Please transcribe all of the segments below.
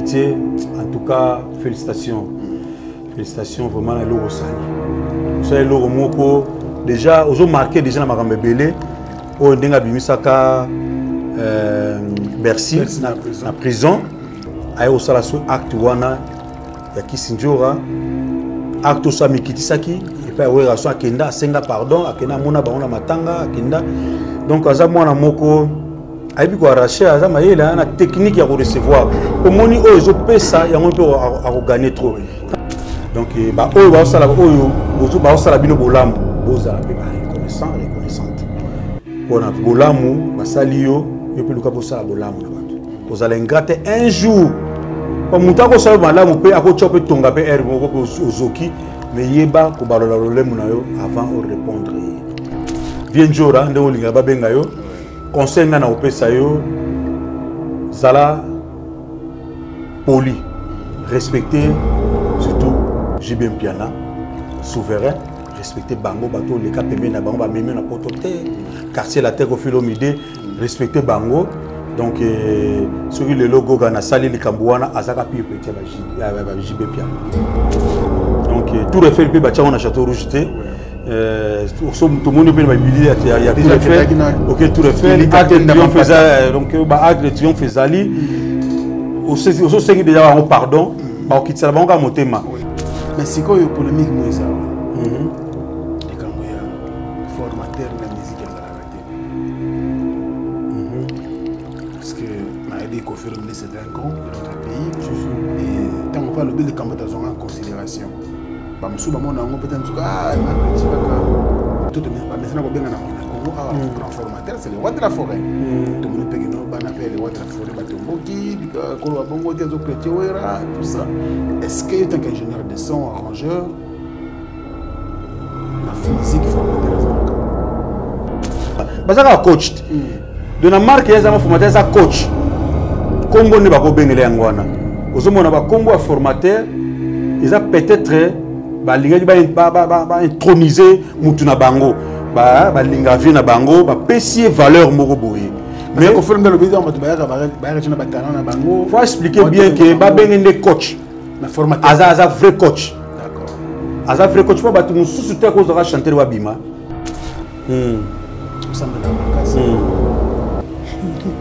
l'amitié. En tout cas, félicitations. Félicitations vraiment à l'eau Sali. Vous savez, l'eau Moko, déjà, ils ont marqué déjà dans ma rambe belé. Au Ndenga Bimisaka, Bercy, la prison. Aïe, au Salasso, acte Wana, Yaki Sinjora, acte Osami Kitisaki, et puis Aoué Rasso Akenda, Senga pardon, Akenda Mona Baona Matanga, Akenda. Donc, Aza Mwana Moko. Aïbi ko arraché aza mayela na technique ya ko recevoir au moni o zo pesa ya ngompe a gagner trop donc ba o ba sala oyo bozo ba sala bino bolamu boza pe ba reconnaissante pona bolamu basali yo pe luka bo sala bolamu na bato ozala ingrate un jour o muta ko sala bolamu pe ako chope tonga pe er moko ko ozoki mais yeba ko balola lolemu na yo avant de répondre bien jora ndo linga ba benga yo conseil na opesa yo zala poli respecter surtout JB Mpiana souverain respecter bango bato les cas pemé na bango ba meme na potote quartier la terre au filomide respecter bango donc celui le logo na sali likambuana azaka pi petit ba JB Mpiana donc tout refait pe ba na château rouge té tout le monde peut il y a tout refait ok tout refait acte de triomphe faisait donc acte de triomphe faisait au sein déjà un pardon ba quitte ça ba motema mais c'est quoi le polémique moi ça et quand il y a formateur de la musique à la radio parce que m'a aidé qu'on fait le ministre d'un camp de notre pays et tant on parle de les camps en considération bamusuba mona ngo peut-être tout maintenant bien na grand formateur c'est le roi de la forêt tout le monde peut no ban appelle le roi de la forêt batomboki ko wa bongo tezo pretewera tout ça est-ce que tant qu'ingénieur de son arrangeur la physique formateur bazaka coach de na marque ya zama formateur za coach kombo ne bako bengele yangwana ozomona ba kombo formateur ils a peut-être ba linga ba introniser mutu na bango ba linga vie na bango ba pesier valeur moko boye mais ko forme le besoin ba na batana na bango faut expliquer bien que ba bengende coach na formateur aza vrai coach d'accord aza vrai coach pas batu mususu te ko za chanter wa bima ça me la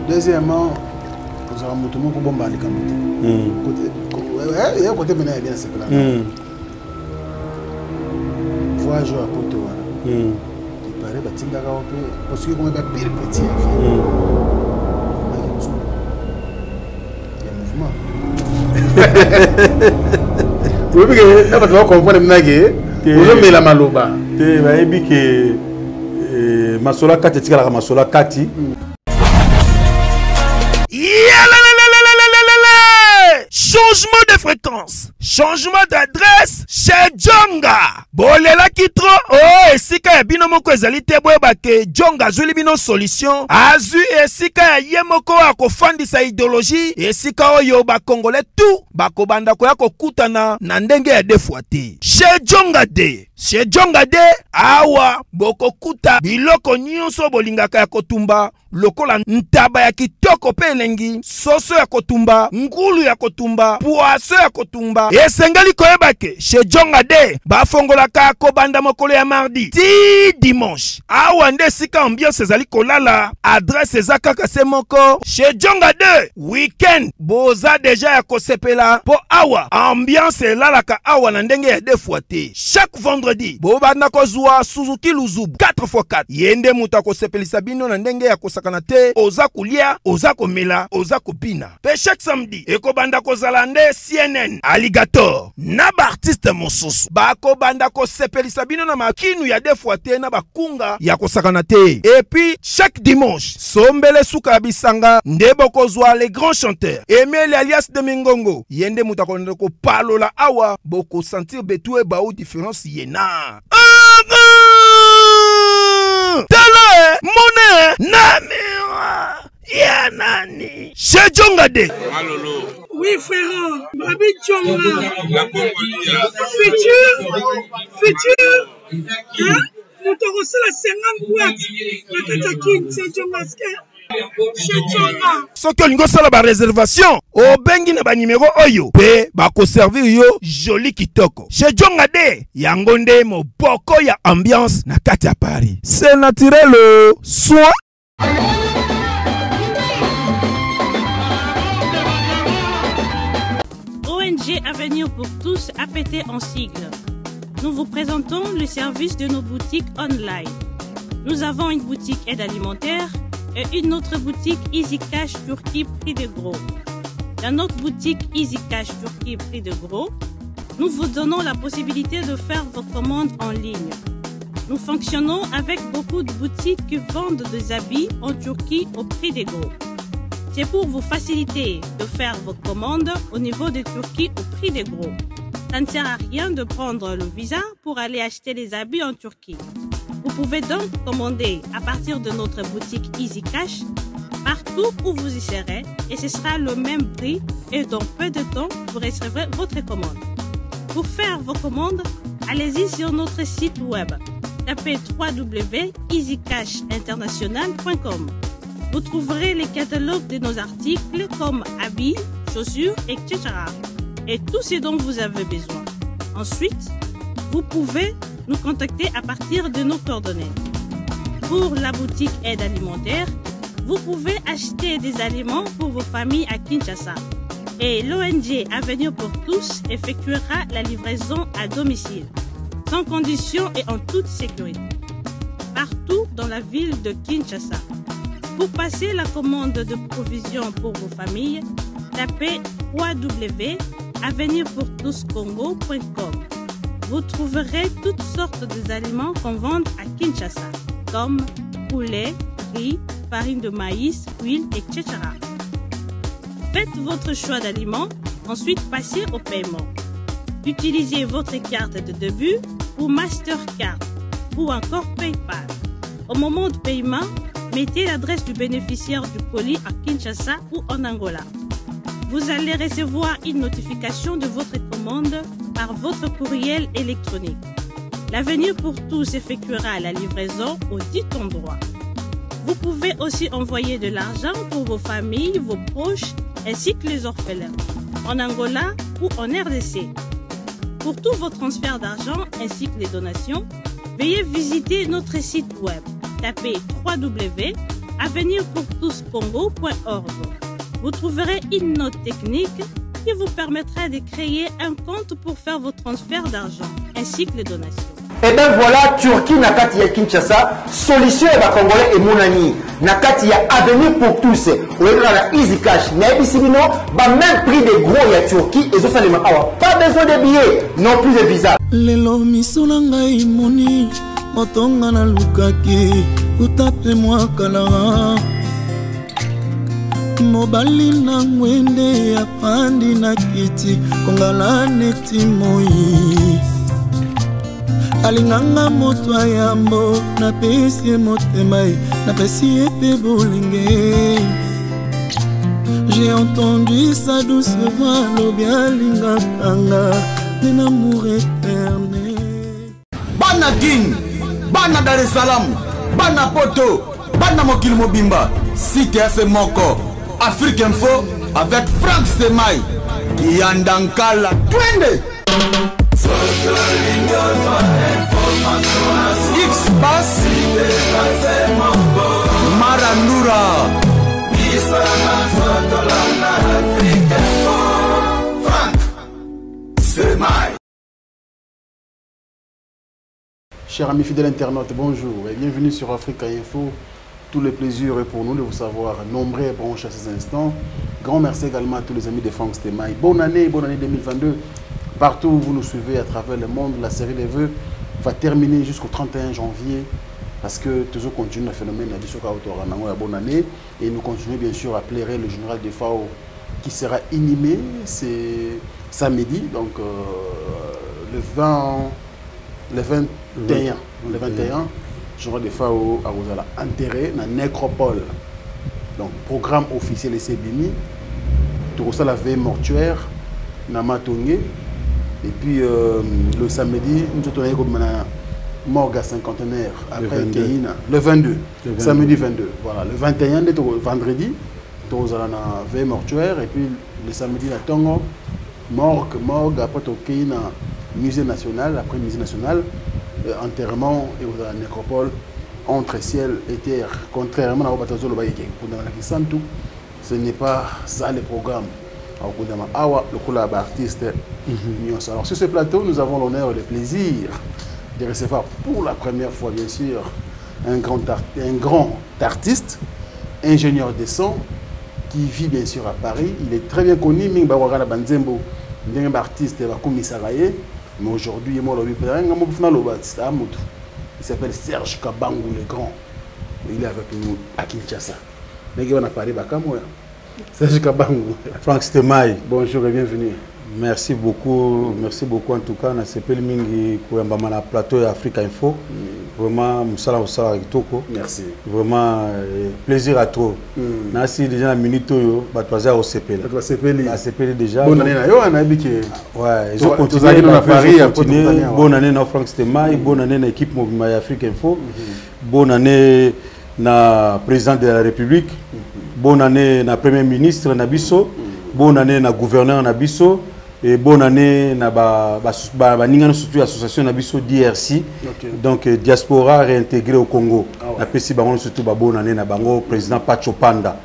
deuxièmement nous avons mutu moko bomba ali côté côté maintenant bien c'est là voyage à Poto il paraît batinga parce que comme ba pire petit il y a mouvement tu veux que là tu vas comprendre maintenant que vous me la maloba te ba ebi que masola kati tikala masola kati changement de fréquence, changement d'adresse chez Djonga. Bolela kitro, oh, esika ya bino moko ezali te boyeba ke Djonga azuli bino solution. Azu esika ya ye moko akofandisa idéologie, esika oyo ba Congolais tout bakobanda koya kokutana na ndenge ya defwa te. Chez Djonga de, chez Djonga de awa bokokuta biloko nyonso bolingaka ya kotumba. Lokola ntaba ya kitoko pe elengi, soso ya kotumba, ngulu ya kotumba, poaso ya kotumba. Esengeli koyeba ke chez Djonga de bafongolaka kobanda mokolo ya mardi ti dimanche. Awa nde sika ambiance ezali kolala, adresse ezakaka se moko. Chez Djonga de weekend boza deja ya kosepela po awa ambiance elalaka awa na ndenge ya defwa te. Chaque vendredi bobanda kozwa Suzuki Luzubu 4x4 yende muta kosepelisa bino na ndenge ya kanate oza kulia oza komela oza kopina pe chaque samedi ekobanda kozala nde CNN Alligator na ba artiste mosusu bako banda ko sepelisa bino na makinu ya defwa te na bakunga ya kosakana te et puis chaque dimanche sombele suka bisanga nde bokozwa les grands chanteurs Emile alias de Mingongo yende mutakonde ko palola awa boko sentir betue ba ou différence yena tele monnaie namira ya nani chez Djonga de Malolo. Oui frère, Babi Djonga. La Congolia. Futur. Hein? Nous t'aurons la 50 boîtes. La Katakin, c'est Djonga. Chez Djonga. Soki olingo sala ba réservation, obengi na ba numéro oyo pe ba ko servir yo joli kitoko. Chez Djonga de yango nde moboko ya ambiance na kati ya Paris. C'est naturel soin. ONG Avenir pour tous, APT en sigle. Nous vous présentons le service de nos boutiques online. Nous avons une boutique aide alimentaire et une autre boutique Easy Cash Turquie prix de gros. Dans notre boutique Easy Cash Turquie prix de gros, nous vous donnons la possibilité de faire vos commandes en ligne. Nous fonctionnons avec beaucoup de boutiques qui vendent des habits en Turquie au prix de gros. C'est pour vous faciliter de faire vos commandes au niveau de Turquie au prix de gros. Ça ne sert à rien de prendre le visa pour aller acheter les habits en Turquie. Vous pouvez donc commander à partir de notre boutique Easy Cash partout où vous y serez et ce sera le même prix et dans peu de temps vous recevrez votre commande. Pour faire vos commandes, allez-y sur notre site web. Tapez www.easycashinternational.com. Vous trouverez les catalogues de nos articles comme habits, chaussures, etc. Et tout ce dont vous avez besoin. Ensuite, vous pouvez nous contacter à partir de nos coordonnées. Pour la boutique aide alimentaire, vous pouvez acheter des aliments pour vos familles à Kinshasa. Et l'ONG Avenir pour tous effectuera la livraison à domicile, sans condition et en toute sécurité, partout dans la ville de Kinshasa. Pour passer la commande de provisions pour vos familles, tapez www.avenirpourtouscongo.com. Vous trouverez toutes sortes d'aliments qu'on vend à Kinshasa, comme poulet, riz, farine de maïs, huile, etc. Faites votre choix d'aliments, ensuite passez au paiement. Utilisez votre carte de début ou Mastercard ou encore PayPal. Au moment de paiement, mettez l'adresse du bénéficiaire du colis à Kinshasa ou en Angola. Vous allez recevoir une notification de votre commande par votre courriel électronique. L'Avenir pour tous effectuera la livraison au dit endroit. Vous pouvez aussi envoyer de l'argent pour vos familles, vos proches, ainsi que les orphelins, en Angola ou en RDC. Pour tous vos transferts d'argent ainsi que les donations, veuillez visiter notre site web. Tapez www.avenirpourtouscongo.org. Vous trouverez une note technique qui vous permettra de créer un compte pour faire vos transferts d'argent ainsi que les donations. Et bien voilà, Turquie nakati ya Kinshasa, solution ya Congolais et Mounani. Nakati ya Avenir pour tous. Ou la Easy Cash. Naibisibino, même prix des gros ya Turquie et ça pas besoin de billets, non plus de visa. Lelo misolanga imoni, motonga na lukaki, utape mwa kala. Mobali na mwende ya pandi na kiti, kongala neti moi. Alinganga moto yambo na pesi motemai na pesi ete bolinge. J'ai entendu sa douce voix lobialinga kanga d'un amour éternel. Bana Guine, Bana Dar es Salaam, Bana Poto, Bana Mokil Mobimba, Cité FM Moko, Afrique Info avec Frank Semaï, Yandankala, Twende. X-Bass Marandura Frank Semaï. Chers amis fidèles internautes, bonjour et bienvenue sur Africa Info. Tout le plaisir est pour nous de vous savoir nombreux et branches à ces instants. Grand merci également à tous les amis de Frank Semaï. Bonne année 2022. Partout où vous nous suivez à travers le monde, la série des vœux va terminer jusqu'au 31 janvier parce que toujours continue le phénomène de la bonne année et nous continuons bien sûr à plairer le général de FAO qui sera inhumé, c'est samedi, donc le 21, général de FAO à Rosala, enterré dans la nécropole. Donc programme officiel et Sebimi, tout ça la veille mortuaire, Namatongé. Et puis le samedi, nous avons Morga cinquantenaire après Keina le 22 samedi 22 voilà le 21 vendredi tous à la veille mortuaire et puis le samedi la tongo morgue après Keina musée national après musée national enterrement et aux nécropole entre ciel et terre contrairement à Obatazolo Bayeke pour dans la Kisantu ce n'est pas ça le programme Awa le couleur artiste. Alors sur ce plateau nous avons l'honneur et le plaisir de recevoir pour la première fois, bien sûr, un grand artiste, ingénieur de son, qui vit bien sûr à Paris. Il est très bien connu, il mais aujourd'hui, il s'appelle Serge Kabangou le Grand. Il est avec nous à Kinshasa. Serge Kabangou. Franck Stemaï. Bonjour et bienvenue. Merci beaucoup en tout cas. On s'appelle Mingi Kouyambama na plateau Africa Info. Vraiment, Moussala Kitoko. Merci. Vraiment, plaisir à toi. Merci déjà la minute où tu as au CPL. La CPL déjà. Bonne année, ouais, ils ont continué à Paris. Bonne année à Franck Stemaï. Bonne année à l'équipe Mouvement Africa Info. Bonne année na président de la République. Bonne année na premier ministre Nabiso. Bonne année na gouverneur Nabiso. Et bonne année na surtout l'association Nabiso DRC. Donc diaspora réintégrée au Congo. Na pesi bango surtout bonne année na bango président Pacho Panda.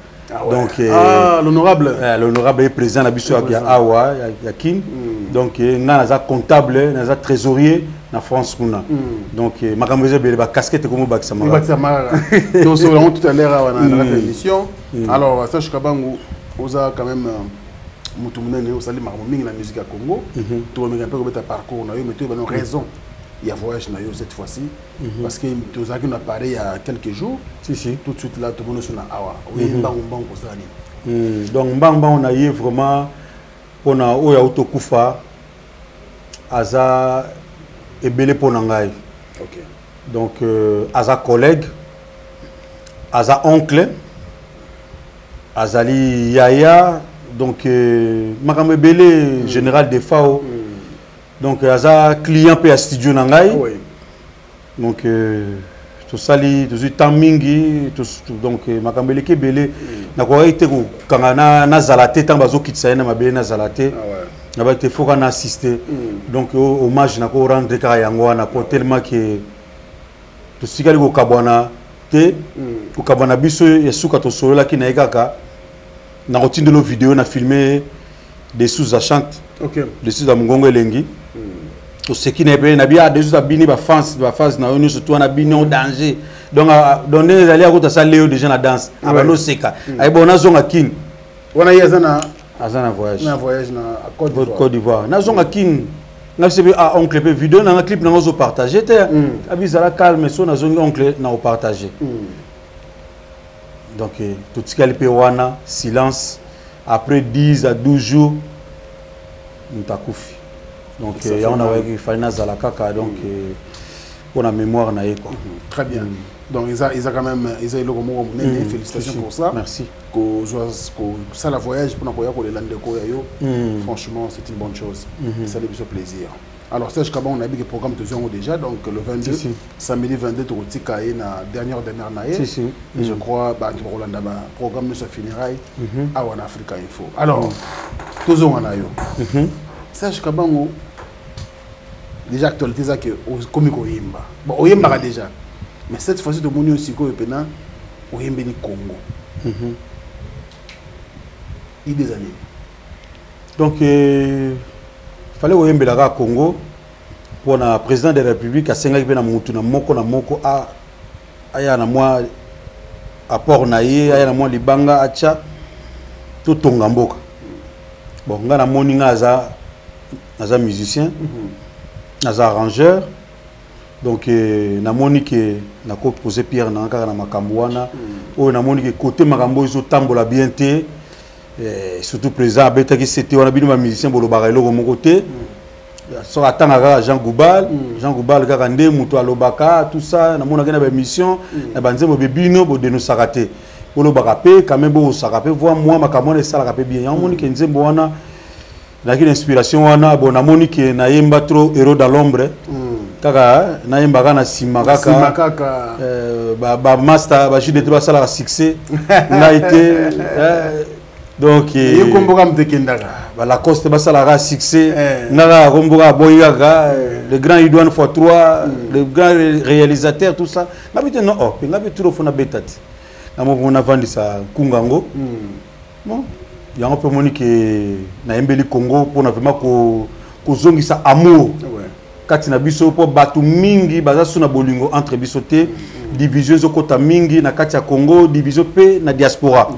Donc l'honorable est président Nabiso ya Awa Yakin. Donc naza comptable, naza trésorier na France kuna. Donc makambezo bele ba casquette comme bakisama. Donc on tout à l'heure dans la émission. Alors Serge Kabangou oza quand même mutumune au sali marmomingi la musique à Congo. Tu vas me un peu comment ta parcours na yo mais tu as une raison. Il y a voyage na yo cette fois-ci parce que tu as qu'on a parlé il y a quelques jours. Si tout de suite là tout le monde sur na awa. Oui mbang ko sali. Donc mbang on a eu vraiment on a oya autokufa aza ebele ponangai. OK. Donc aza collègue aza oncle azali yaya donc makambe belé général de FAO donc aza client pe studio nangai donc to sali to temps mingi donc makambe belé ke belé na ko été ko kanga na zalate tant bazo kitsa na mabele na zalate na ba te foka na assister donc hommage na ko rendre ka yango na ko tellement que to sikali ko kabwana te ko kabwana biso yesuka to solo la ki na ekaka na routine de nos vidéos, on a filmé des sous-achantes, des sous-amungongo elengi. Tout ce qui n'est pas bien, des sous-abini, ba fans, na on surtout on a bini en danger. Donc donner les alliés à côté ça Léo déjà la danse. Abano seka. Ay bon na zonga king. On a yazana voyage. Na voyage na Côte d'Ivoire. Na zonga king. Na c'est à oncle pe vidéo na clip na zo partager te. Abizala calme so na zonga oncle na o partager. Donc, tout ce qui est le wana, silence, après 10 à 12 jours, nous avons koufi. Donc, on a eu finance à la caca, donc, on a mémoire. Très bien. Donc, ils ont quand même, ils ont eu le félicitations pour ça. Merci. Ça, la voyage, pour les landes franchement, c'est une bonne chose. Ça fait plaisir. Alors, Serge Kabangou, on a vu le programme déjà, donc le 22, samedi 22, tu as la dernière naïe. Et je crois que le programme se finira à Africa Info. Alors, tous on a eu. Serge Kabangou, déjà actualité, c'est que comme Oyemba. Bon, Oyemba déjà. Mais cette fois-ci, tu as eu aussi Oyemba ni Congo. Il y a des années. Donc, il fallait que le Congo pour le président de la République a senga na mutu na moko a aya na moi apport na ye aya na moi libanga acha tout tonga mboka bon nga na moni nga aza musicien aza arrangeur donc na moni ke na ko poser pierre na kaka na makambo wana o na moni ke côté makambo izo tambola bien te surtout président abetaki c'était on a bino ma musicien bolo barelo ko mon côté so atanga Jean Goubal kaka nde muto alobaka tout ça na mona kena ba mission na banzembo bebino bo de nous saraté bolo bakape quand même bo sarape voir moi makamone sala kape bien ya moni ke nzembo wana na ki inspiration wana bon na moni ke na yemba trop héros dans l'ombre kaka na yembaka na sima kaka ba master ba jide te ba sala succès na été donc yekomboka mtekendaka ba Lacoste ba sala succès ngaka komboka boyaka le grand Idouane x3 le grand réalisateur tout ça ngabite non oh ngabi trop fona betati na mo na vandisa kungango bon yango pe moni ke na yembeli Congo pona vraiment ko zongisa amour kati na biso po batu mingi baza suna bolingo entre biso te division zokota mingi na kati ya Congo division pe na diaspora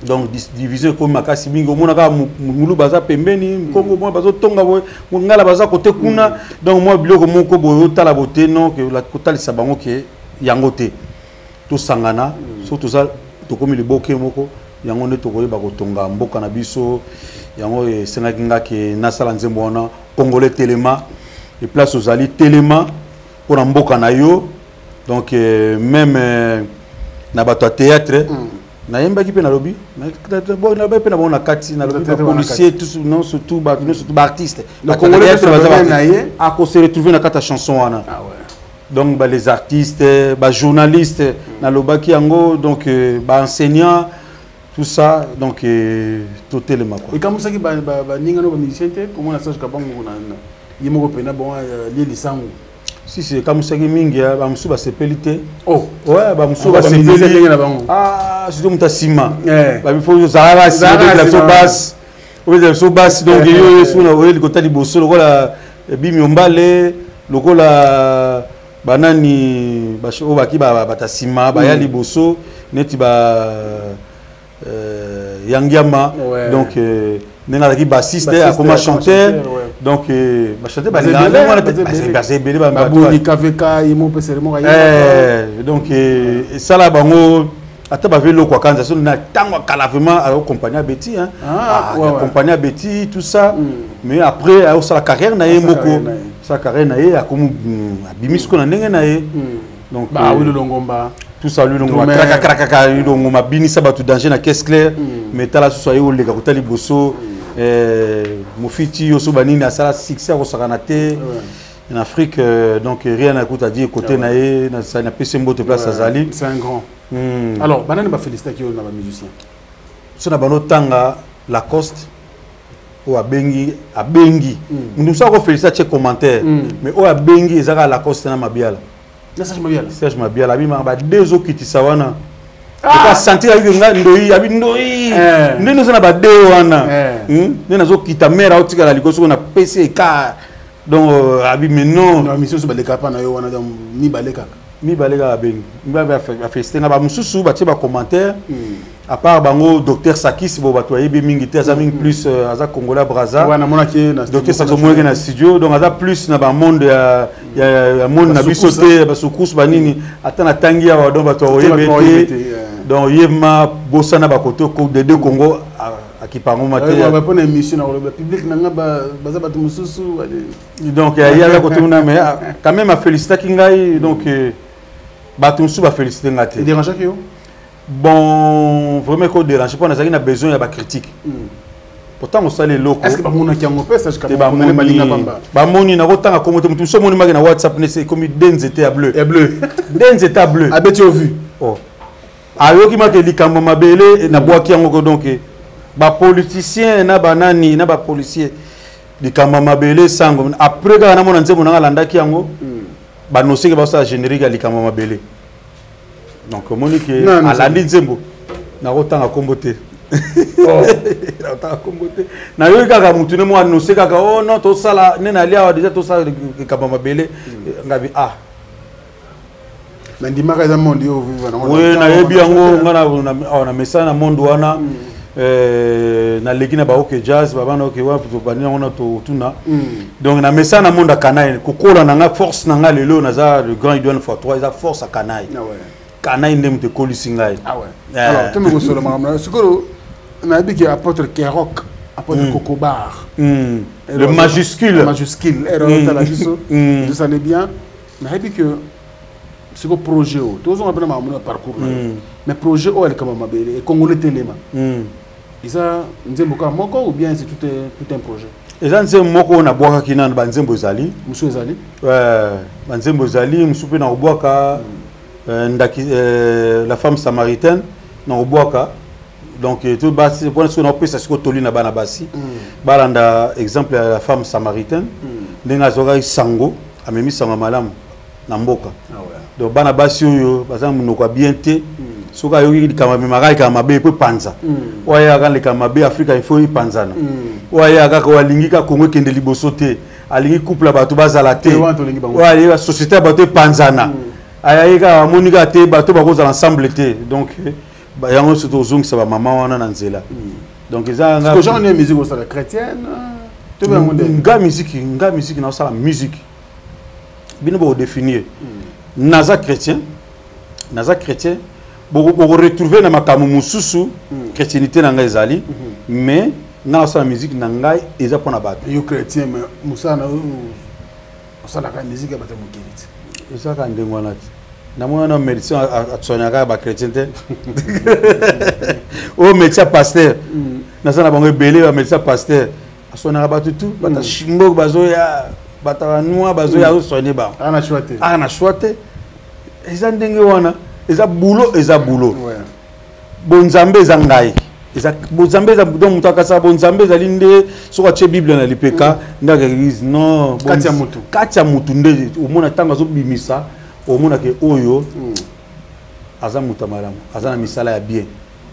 donc division ko makasi mingi omona ka mulu baza pembeni Congo mo bazo tonga boy ngala baza kote kuna donc moi biloko moko boyo tala bote non que la kotalisa bango ke yango te to sangana surtout ça to komi liboke moko yango ne to koyeba kotonga mboka na biso yango esengaki ngaki nasala nzembo wana Congolais Téléma et place aux alliés Téléma pour na mboka na yo donc même na bato théâtre na yembaki pe na lobby na ba pe na bona kati na lobby ba policier tous non surtout ba artistes donc Congolais à ko se retrouver na kata chanson wana donc ba les artistes ba journalistes na lobaki yango donc ba enseignants tout ça donc tout Téléma quoi et comme ça qui ba ningano ba musicien te comment na sage kabango na yimoko pena bon lieli sango si c'est comme ça qui mingi ba musu ba sepelité oh ouais ba musu ba sepelité ah c'est donc ta sima ba il faut zara si la so basse ou la so basse donc yo suna le côté liboso lokola bimi ombale lokola banani ba sho ba ki ba ta sima ba ya liboso neti ba Yangiama donc nenga ki bassiste a comme chanteur donc ba chanteur ba boni kaveka imo peseremo donc ça là bango ata ba velo kwa kanza so na tango kala vraiment a accompagner Betty hein accompagner Betty tout ça mais après a sa carrière na yemoko sa carrière na ye a comme abimisko na ndenge na ye donc ba oui le longomba tout ça lui longo kraka longo mabini ça batu danger na caisse claire mais tala so soyo le kakutali boso mofiti yo so banini asala succès ko sakanate en Afrique donc rien à côté à dire côté naé na ça na pese mbote place azali c'est un grand alors banane ba féliciter ki na ba musicien so na bano tanga Lacoste o abengi nous ça ko féliciter chez commentaire mais o abengi ezaka Lacoste na mabiala Serge Mabiala bima ba deux autres qui sawana ka sentir avec nga ndoi abi ndoi ndeno na ba deux wana ndena zo kita mera otika la likoso na PC ka donc abi maintenant na mission so baleka pa na yo wana donc ni baleka abengi ba féliciter na ba mususu ba tie ba commentaire à part bango docteur Sakis bo bato yebi mingi te aza mingi plus aza Congolais Brazza wana mona ki na docteur Sakis mo na studio donc aza plus na ba monde ya monde na biso te ba soukous ba nini atana tangi ya donc bato yebi te donc yema bosana ba koto ko de deux Congo akipango maté ba pona émission na le public na nga baza bato mususu donc ya ya koto na mais quand même a féliciter kingai donc bato mususu ba féliciter ngate dérange ki yo bon vraiment qu'on dérange pas, on a besoin de la critique. Pourtant on sait les locaux. Est-ce que bamona qui a ngopé ça jusqu'à bamoni na rotanga comme tout ce monde na WhatsApp c'est comme Denz était à bleu. Et bleu. Denz était à bleu. A tu as vu. Oh. Ayo ki mate likambo mabele na boaki yango donc ba politicien na banani na ba policier likambo mabele sango après quand na mona nzembo na landa ki yango ba noseke ba ça générique likambo mabele. Donc Monique à la ligne Zembo na rotanga kombote na rotanga kombote na yo kaka mutu ne mo annoncer kaka oh non to sala nena lia déjà to sala kaba mabele ngabi na ndima ka za monde yo vivre na oui na yebi yango ngana na message na monde wana na lekina ba OK jazz baba na OK wa to bani ona to tuna donc na message na monde kanai kokola na nga force na nga lelo na za le grand Idouane x3 za force à kanai Kanaï ndem te kolisingai. Ah ouais. Alors, tu me reçois le mamna. Ce que on a dit que apôtre Kerok, apôtre Kokobar. Le majuscule. Le majuscule. Erreur la biso. Je savais bien. Mais on a dit que ce que projet o. Tous on appelle mamna parcours. Mais projet o elle comme mabele et Congolais Téléma. Et ça, nzembo ka moko ou bien c'est tout un projet. eza nzembo moko na bwaka na banzembo ezali musu ezali banzembo ezali musu pe na obwaka la femme samaritaine na obwaka donc tout basi pour ce qu'on appelle ça siko toli na bana basi balanda exemple la femme samaritaine ndenga zoga sango amemi sango malamu na mboka donc bana basi oyo bazam munoko bien te soka yoki kama magai kama be pe panza waya kan le kama be Afrika il faut y panzana waya ka ko alingi ka Congo kende liboso te alingi couple bato bazala te waya société bato panzana aya ka monika te bato bakoza ensemble te donc yango surtout zong ça ba maman wana na nzela donc eza nga ko genre de musique au stade chrétienne to ba monde nga musique na ça la musique bino bo définir naza chrétien beaucoup retrouver na makamu mususu chrétienté na ngai ezali mais na sa musique na ngai eza pona bato yo chrétien mais musa na ça la musique ba ta mukiriti eza ka ndengwa na na mwana médecin a tsonyaka ba chrétienté o médecin pasteur na sana bango belé ba médecin pasteur a sonaka ba tutu bata shimbo bazo ya bata noa bazo ya soigner ba ana choité eza ndenge wana eza boulot bonzambe eza ngai eza bonzambe eza donc mutaka sa bonzambe eza linde soka che bible na lipeka ndaka église non katia mutu nde omona tanga zo bimisa omona ke oyo aza mutu malamu aza na misala ya bien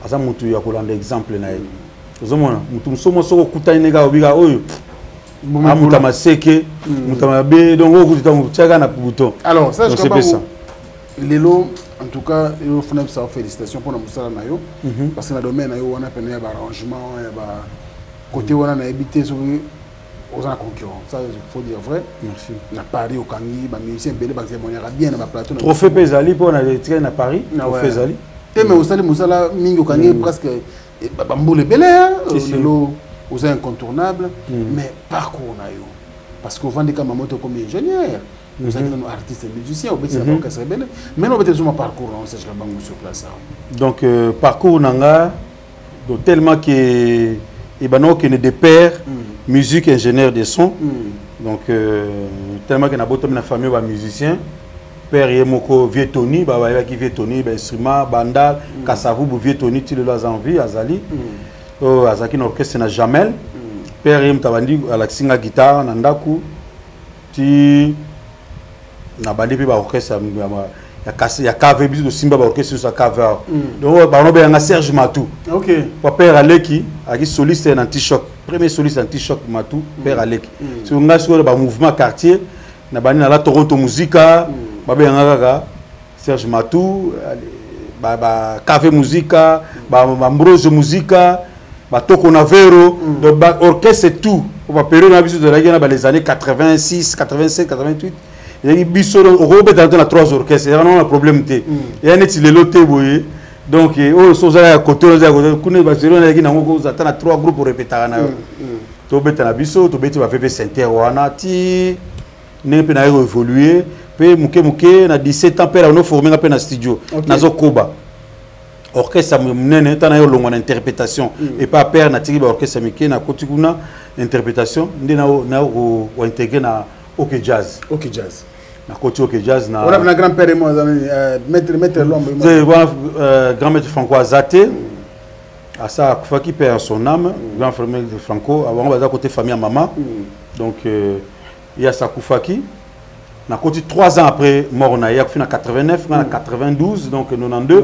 aza mutu ya kolanda exemple na ye ozomona mutu musomo soko kutani nega obika oyo mutu maseke mutu mabe donc okuta mutaka na bouton alors ça je sais lelo en tout cas il faut faire félicitations pour la musala na yo parce que na domaine na yo wana pena ba arrangement ya ba côté wana na habité sur aux concurrents ça il faut dire vrai merci na Paris au Kangi ba musicien belé ba témoigner bien na ba plateau trophée Pezali pour na train na Paris trophée Pezali et mais aussi musala mingi au Kangi presque ba mboule belé lelo aux incontournables mais parcours na yo parce que vend des kamamoto comme ingénieur nous avons nos artistes et musiciens, mais nous avons un parcours sur place. Donc, parcours nanga, tellement que il des pères, musique, ingénieur de son. Donc, tellement que nous avons une famille de musiciens. Père Yemoko Vietoni, qui Vietoni, instrument, bandal, Kassavou, Vietoni, tu l'as envie, Azali. Azaki, l'orchestre, c'est Jamel. Père Yem Tabandi, à la singa guitare, Nandaku. Tu na bandi pe ba orchestre ya cassé ya cave biso de simba ba orchestre sa cave donc ba no be nga Serge Matou OK père Aleki aki soliste en anti-choc premier soliste anti-choc Matou père Aleki so nga so ba mouvement quartier na bandi na la Toronto Musica ba be nga kaka Serge Matou ba cave musica ba Ambrose Musica ba Toko Navero donc ba orchestre tout ba période na biso de la guerre ba les années 86 87 88 il y a biso robé dans 3 orchestres il y a un problème té il y a net le loté boye donc oh soza à côté kune Barcelone qui nango zatana 3 groupes répéter na to beta na biso to beti ba VV Center wana ti ne pe na évoluer pe muke na 17 ans pe na formé na studio nazo koba orchestre munene tana yo longo na interprétation et pas père na tiki ba orchestre mike na kotikuna interprétation ndina na o intégrer na OK Jazz na côté OK Jazz na on a un grand-père et moi maître l'homme grand-maître Franco Azaté à ça Kufaki perd son âme grand frère de Franco avant on va côté famille à maman donc il y a ça Kufaki na côté 3 ans après mort na ya fin 89 na 92 donc 92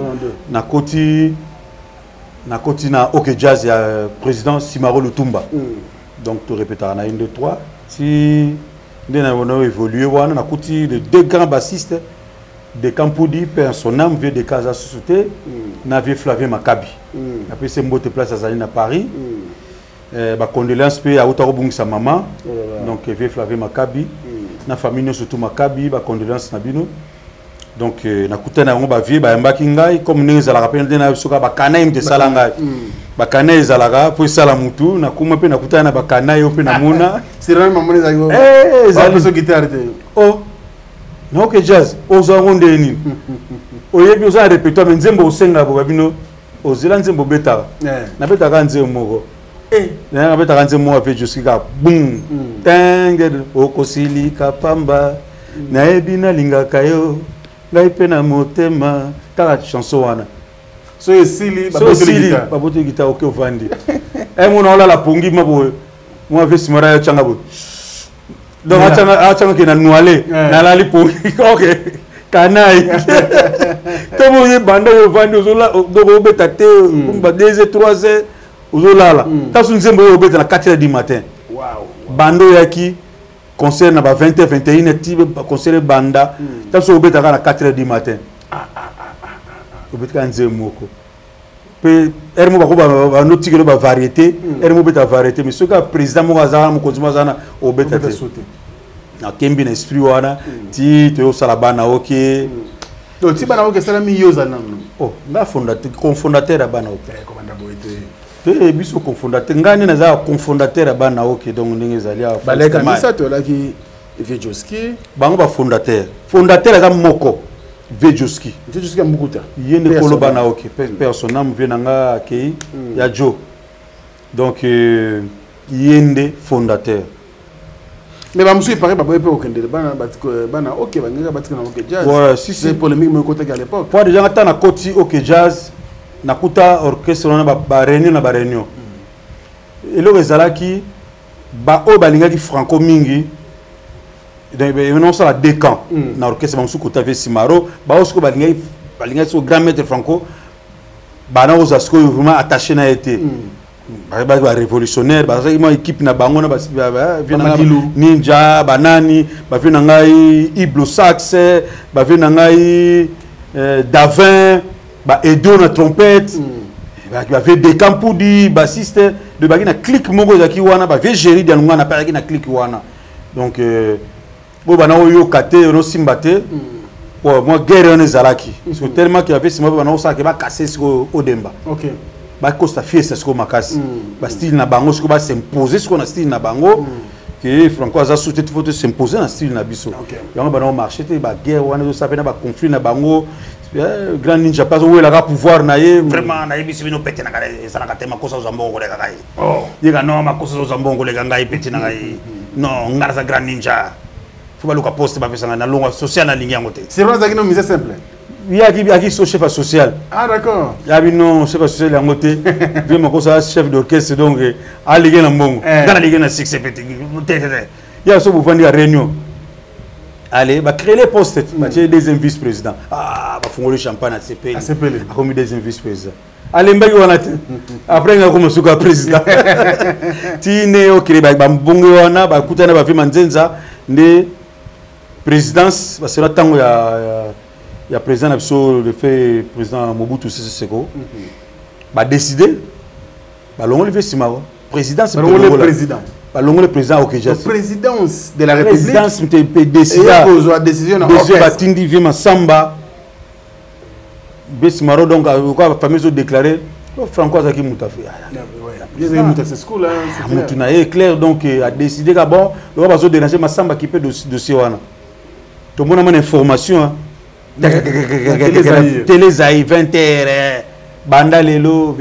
na côté na OK Jazz il y a président Simaro Lutumba donc tu répètes na 1 2 3 si nous avons évolué, on a écouté de 2 grands bassistes de Campoudi, père son âme, vieux de Casa Société, Navier Flavien Maccabi. Après, c'est une bonne place à Paris. Condoléances à Outarobung, sa maman, donc vieux Flavien Maccabi. La famille, surtout Maccabi, condoléances à Bino. Donc, na kutana ngo ba vie ba mbaki ngai comme nous za la rappel de na soka ba kana imte salanga ba kana ezalaka po sala mutu na kuma pe na kutana ba kana yo pe na mona c'est vraiment maman za yo za so guitare te oh na OK Jazz ozo ngonde ni oyebi ozo répéter mais nzembo osenga bo babino ozela nzembo beta na beta ka nzembo moko na ngabeta kanze mo avec Joski ka boum tenge okosili kapamba na ebina lingaka yo ngai pe na motema kala chanson wana so esili baboto guitare ok ovandi mon on la pongi mabo moi avec Simara ya changa bo donc achanga ke na noale na la li pongi ok kanai tomo ye banda yo vandi ozola do beta te ba 2h 3h ozolala tasu nzembo yo beta na 4h du matin bando yaki concert na ba 20h 21h tibe concert banda tasu beta na 4h du matin obeta nzemoko pe ermo ba notikelo ba variété ermo beta variété mais ce que président mo azara mo konzima zana obeta te na kembi na esprit wana ti to sala bana OK to ti bana OK sala mi yoza namno oh na fondateur cofondateur bana OK komanda boite te biso cofondateur ngani na za cofondateur bana OK donc ndenge zali a baleka misa to la ki Vejoski bango ba fondateur za moko Vejoski Mbukuta yende kolo bana OK personnam venanga akei ya Jo donc yende fondateur mais ba musu paraît ba boye pe okende bana OK banganga batika na OK jazz ouais si c'est polémique mais côté à l'époque pour déjà ata na koti OK jazz nakuta orchestre na ba réunion elo ezalaki ba o balingaki franco mingi donc non ça la décan na orchestre ba musu kota Vesimaro ba osko balingaki so grand maître franco ba na ozasko vraiment attaché na été ba révolutionnaire ba ça ima équipe na bango na ba ninja banani ba vina ngai Iblo sax ba vina ngai Davin ba Edo na trompette ba ve de Campudi bassiste de ba na click moko zaki wana ba ve gérer de ngana pa na click wana donc bo bana oyo kate no simbate pour moi guerre on ezalaki parce que tellement qu'il y avait sima bana osaka ba casser sur Odemba OK ba costa fiesta sko makasi ba style na bango sko ba s'imposer sko na style na bango que Franco aza souté faut s'imposer na style na biso yango ba na marché te ba guerre wana zo sapena ba conflit na bango grand ninja pas où la pouvoir na ye vraiment na yebi sibino pete na kale ça na katema kosa za mbongo le kakai yega no makosa za mbongo le kangai pete na kai non ngara za grand ninja faut ba luka poste ba pesa na longa social na lingi yango te c'est vrai ça qui no mise simple Yaki so chef social. Ah d'accord. Yabi non chef social en côté. Bien mon cosa chef d'orchestre donc à ligue na mbongo. Dans la ligue na 6 petit. Ya so vous vendre à réunion. Allez, bah créer les postes, bah tiens deuxième vice-président. Ah, bah font le champagne à CPL. À CPL. A comme deuxième vice-président. Allez mbagi wana te. Après nga comme suka président. Tine o créer bah mbongo wana bah kutana ba vima nzenza ne présidence bah c'est là tango il y a président absolu le fait président Mobutu Sese Seko bah décider bah l'on fait Simaro président c'est le président bah l'on le président OK jazz présidence de la République présidence peut décider la décision na Tindi Vima Samba Besimaro donc quoi famille so déclaré Franco Zaki Moutafi il y a une school là Moutuna est clair donc a décidé d'abord le va so déranger Masamba qui peut dossier wana tout le monde a une information télé zaï 20h banda lelo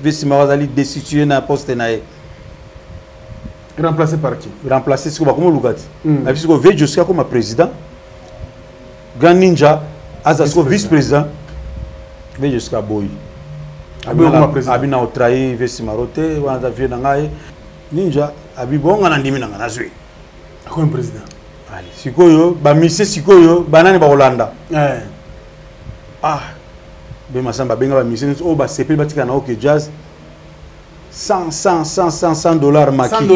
Vesimaro zali destitué na poste na remplacé par qui remplacé ce comme Lugati parce que Vejoski comme président Grand Ninja Azasko vice-président Vejoski boy abina au trahi Vesimaro te wana vie na ngai Ninja abibonga na ndimi na ngazwe comme président allez sikoyo ba mise sikoyo banani ba Holanda ah be masamba benga ba mise o ba CP batika na OK jazz 100 dollars maki 100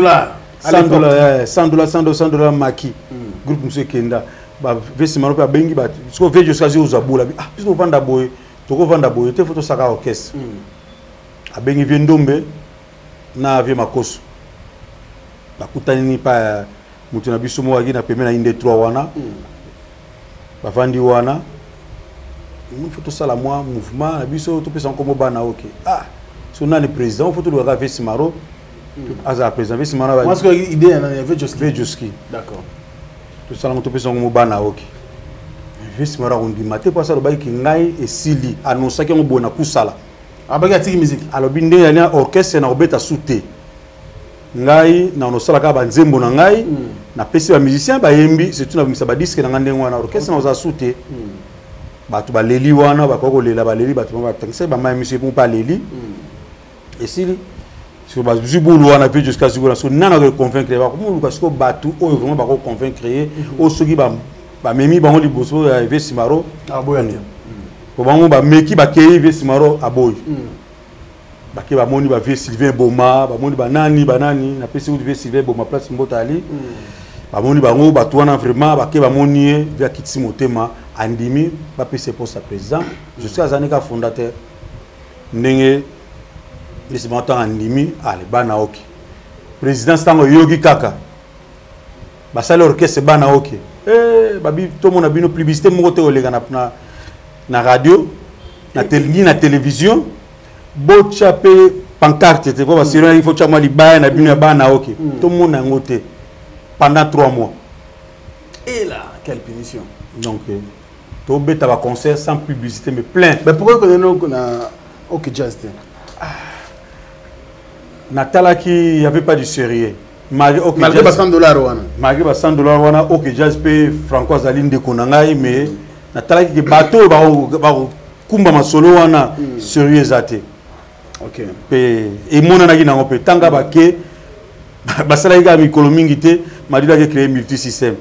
dollars maki groupe monsieur Kenda ba Vesimaro pa bengi ba siko vejo skazi uzabula ah biso vanda boy toko vanda boy te photo saka orchestre a bengi vie ndombe na vie makoso ba kutani pa mutu na biso mo na pemena inde 3 wana ba vandi wana mu photo sala moi mouvement na biso to pesa nkomo bana OK ah so na le président photo do ga Vesimaro aza président Vesimaro moi ce que idée na Vejoski d'accord to sala to pesa nkomo bana OK Vesimaro on dit maté pas ça lo ba ki ngai et sili annonça que on bona kusala abaki atiki musique alors binde ya orchestre na obeta souté ngai na onosala ka banzembo na ngai na pesi ba musicien ba yembi surtout na misa ba disque na ngande ngwana orchestre na oza sute batu ba leli wana ba ko lela ba leli batu ba tangisa ba ma monsieur pour pas leli et si sur ba zubulu wana pe jusqu'à zubulu so nana ko convaincre ba ko parce que batu o vraiment ba ko convaincre o soki ba memi ba ngoli boso ya Vesimaro aboyani ko bango ba meki ba kei Vesimaro aboy baki ba moni ba vie Sylvain Boma ba moni ba nani na pesi ou vie Sylvain Boma place Mbotali ba moni bango ba toana vraiment ba ke ba moni via kitsi motema andimi ba pesi pour sa président je suis azanika fondateur ndenge les montants andimi ale bana oki président stango yogi kaka ba sale orchestre bana oki babi to mona bino publicité moko te olega na radio na télévision bocha pe pancarte te ko basira il faut chama libaya na bino bana oki tout le monde ngote pendant 3 mois et là quelle punition donc to beta ba concert sans publicité mais plein mais pourquoi que nous na OK Jazz Natala qui y avait pas du sérieux malgré $100 wana malgré $100 wana OK Jazz pe Francois Aline de Konangai mais Natala qui bateau ba kumba masolo wana sérieux zate OK pe et mona na kina ngope tanga bake basala iga mikolo mingi te madila ke créer multi système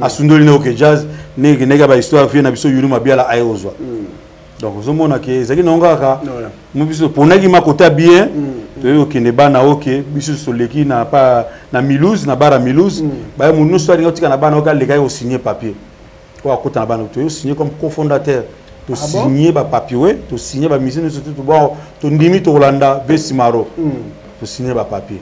asundoli na OK Jazz nega ba histoire vie na biso yulu mabiala ayozwa donc zo mona ke zaki nonga ka mu biso ponaki makota bien to OK ne bana OK biso soleki na pa na Milouz na bara Milouz ba mu no soit tika na bana OK le gars au signer papier ko akota na bana to signer comme cofondateur to signer ba papier to signer ba mission surtout to bon to ndimi to Rolanda Vesimaro to signer ba papier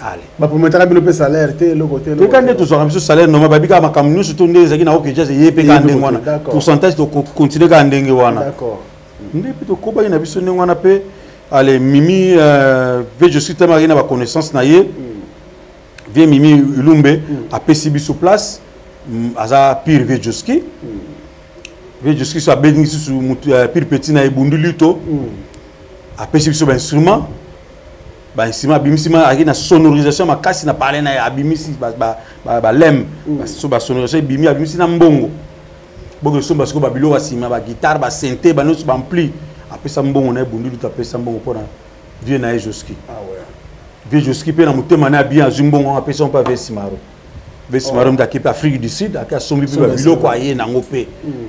allez ba pour mettre le salaire te le côté to quand tu sera salaire non ba bika makamnu surtout ndé zaki na OK Jazz yepe ka ndenge wana pourcentage to continuer ka ndenge wana d'accord ndé plutôt ko ba ina biso ndenge wana pe allez mimi je suis tellement na ba connaissance na ye vie mimi Ulumbe a pesi biso place aza pire vie Joski vie Joski so abedingi su pire petit na ebundu lito a pesi biso ba instrument ba instrument bimisima akina sonorisation makasi na parler na abimisi ba lem so ba sonorisation bimi abimisi na mbongo bogo so ba sko ba bilo basima ba guitare ba synthé ba no so ba ampli apesa mbongo na ebundu lito apesa mbongo pona vie na Joski vie Joski pe na mutema na bien azumbongo apesa on pas Vesimaro Vesimaro ndakipe Afrique du Sud aka sombi pe ba bilo ko aye na ngope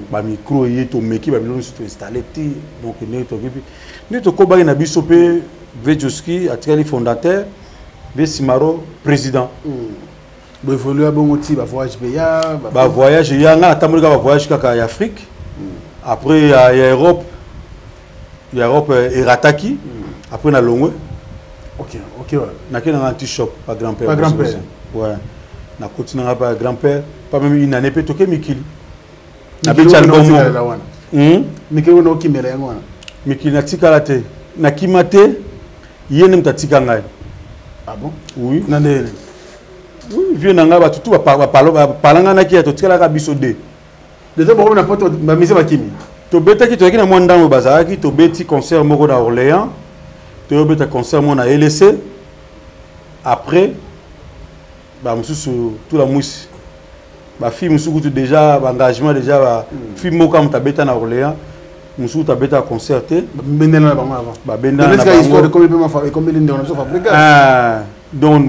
ba micro ye to meki ba bilo so to installer ti donc ne to kipi ne to ko ba na biso pe Vejoski atikali fondateur Vesimaro président bo évoluer à bon outil ba voyage beya ba voyage ya nga tamulika ba voyage kaka ya Afrique après ya Europe Erataki après na Longwe OK ouais na kena anti shop pas grand-père ouais na continue pas grand-père pas même une année peut toke mikili na becha album mikili no kimela yango wana mikili na tikala te na kimate yene mtatika ngai ah bon oui nandele oui vieux nanga ba tutu ba palanga na ki to tikala ka biso de déjà bon na poto ba mise ba kimi to beta ki to ki na mwandango bazaki to beti concert moko na Orléans to beta concert mo na LC après ba mususu tout la mousse ba film mususu déjà ba engagement déjà ba film moko am tabeta na Orléans mususu tabeta concerté bendela ba avant ba bendela na bango histoire de comme il ndona so fabriquer donc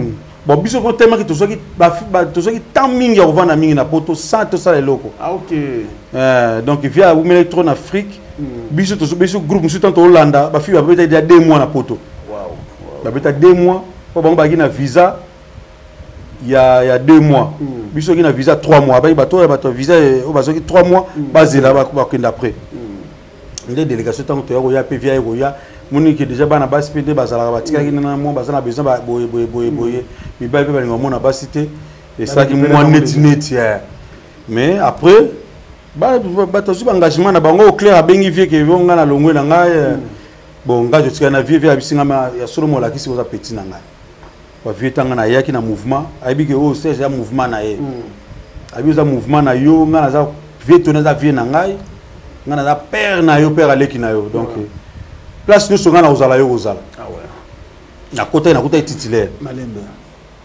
bon biso ko tema ki to soki ba to soki tant mingi ya kovana mingi na poto sans to sala loko OK donc via ou électron en Afrique biso to biso groupe mususu tanto Hollanda ba fi ba beta déjà 2 mois na poto wow ba beta 2 mois po bango ba na visa il y a 2 mois biso ki na visa 3 mois ba to visa o ba soki 3 mois basé là ba kenda après les délégations tant que ya PVA ya moni ki déjà bana basi pende bazala batika ki na mo bazala besoin ba boye mi ba pe ba ngo na basité et ça qui moi net mais après ba to suba engagement na bango au clair a bengi vie ke vonga na longwe na ngai bon nga je tika na vie abisinga ma ya solo mo la kisi oza petit na ngai ba vie tanga na yaki na mouvement aibi ke o stage ya mouvement na ye abi za mouvement na yo nga na za vie to na za vie na ngai nga na za père na yo père aleki na yo donc place nous sommes na ozala yo ozala ah ouais Na côté titulaire. Malembe.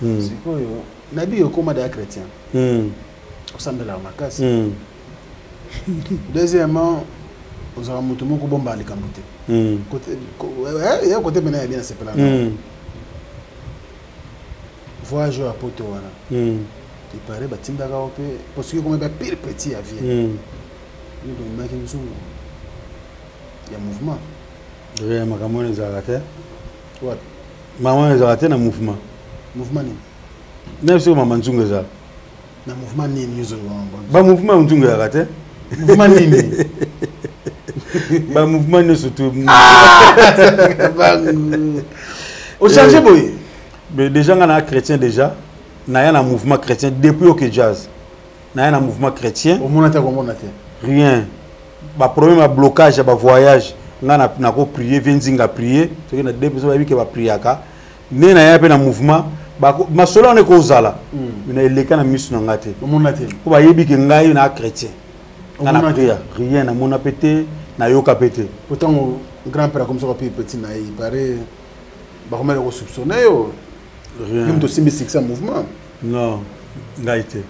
Sikoyo nabi yokoma da chrétien. Osambela makasi. Deuxièmement, aux amutumo ko bomba likambote. Côté bena ya bien c'est pas là. Voyageur à poto wana. Il paraît batinda ka ope parce que comme ba pire petit avion. Nous donc maki msungu. Il y a mouvement. Rien makamone ezalate. What? Maman ezalate na mouvement. Mouvement ni. Même si maman nzungu ezala. Na mouvement ni nyuzo ba mouvement nzungu ezalate. Mouvement ni. Ba mouvement ni surtout. Au changer boy. Mais déjà on a chrétien déjà. Na un mouvement chrétien depuis au jazz. Na un mouvement chrétien. Au monate au monate. Rien. Ba problème à blocage à ba voyage. Na ko prier venzinga prier. Ce que na deux personnes qui va prier aka. Ne na ya pe na mouvement. Ma solo on est ko zala. Na eleka na misu na ngate. Au monate. Ko ba yebi ke ngai na chrétien. Na prier. Rien na mona pété na yoka pété. Pourtant au grand-père comme ça petit na il paraît ba comment le soupçonner yo. Rien. Même aussi mais c'est un mouvement. Non. Ngaité.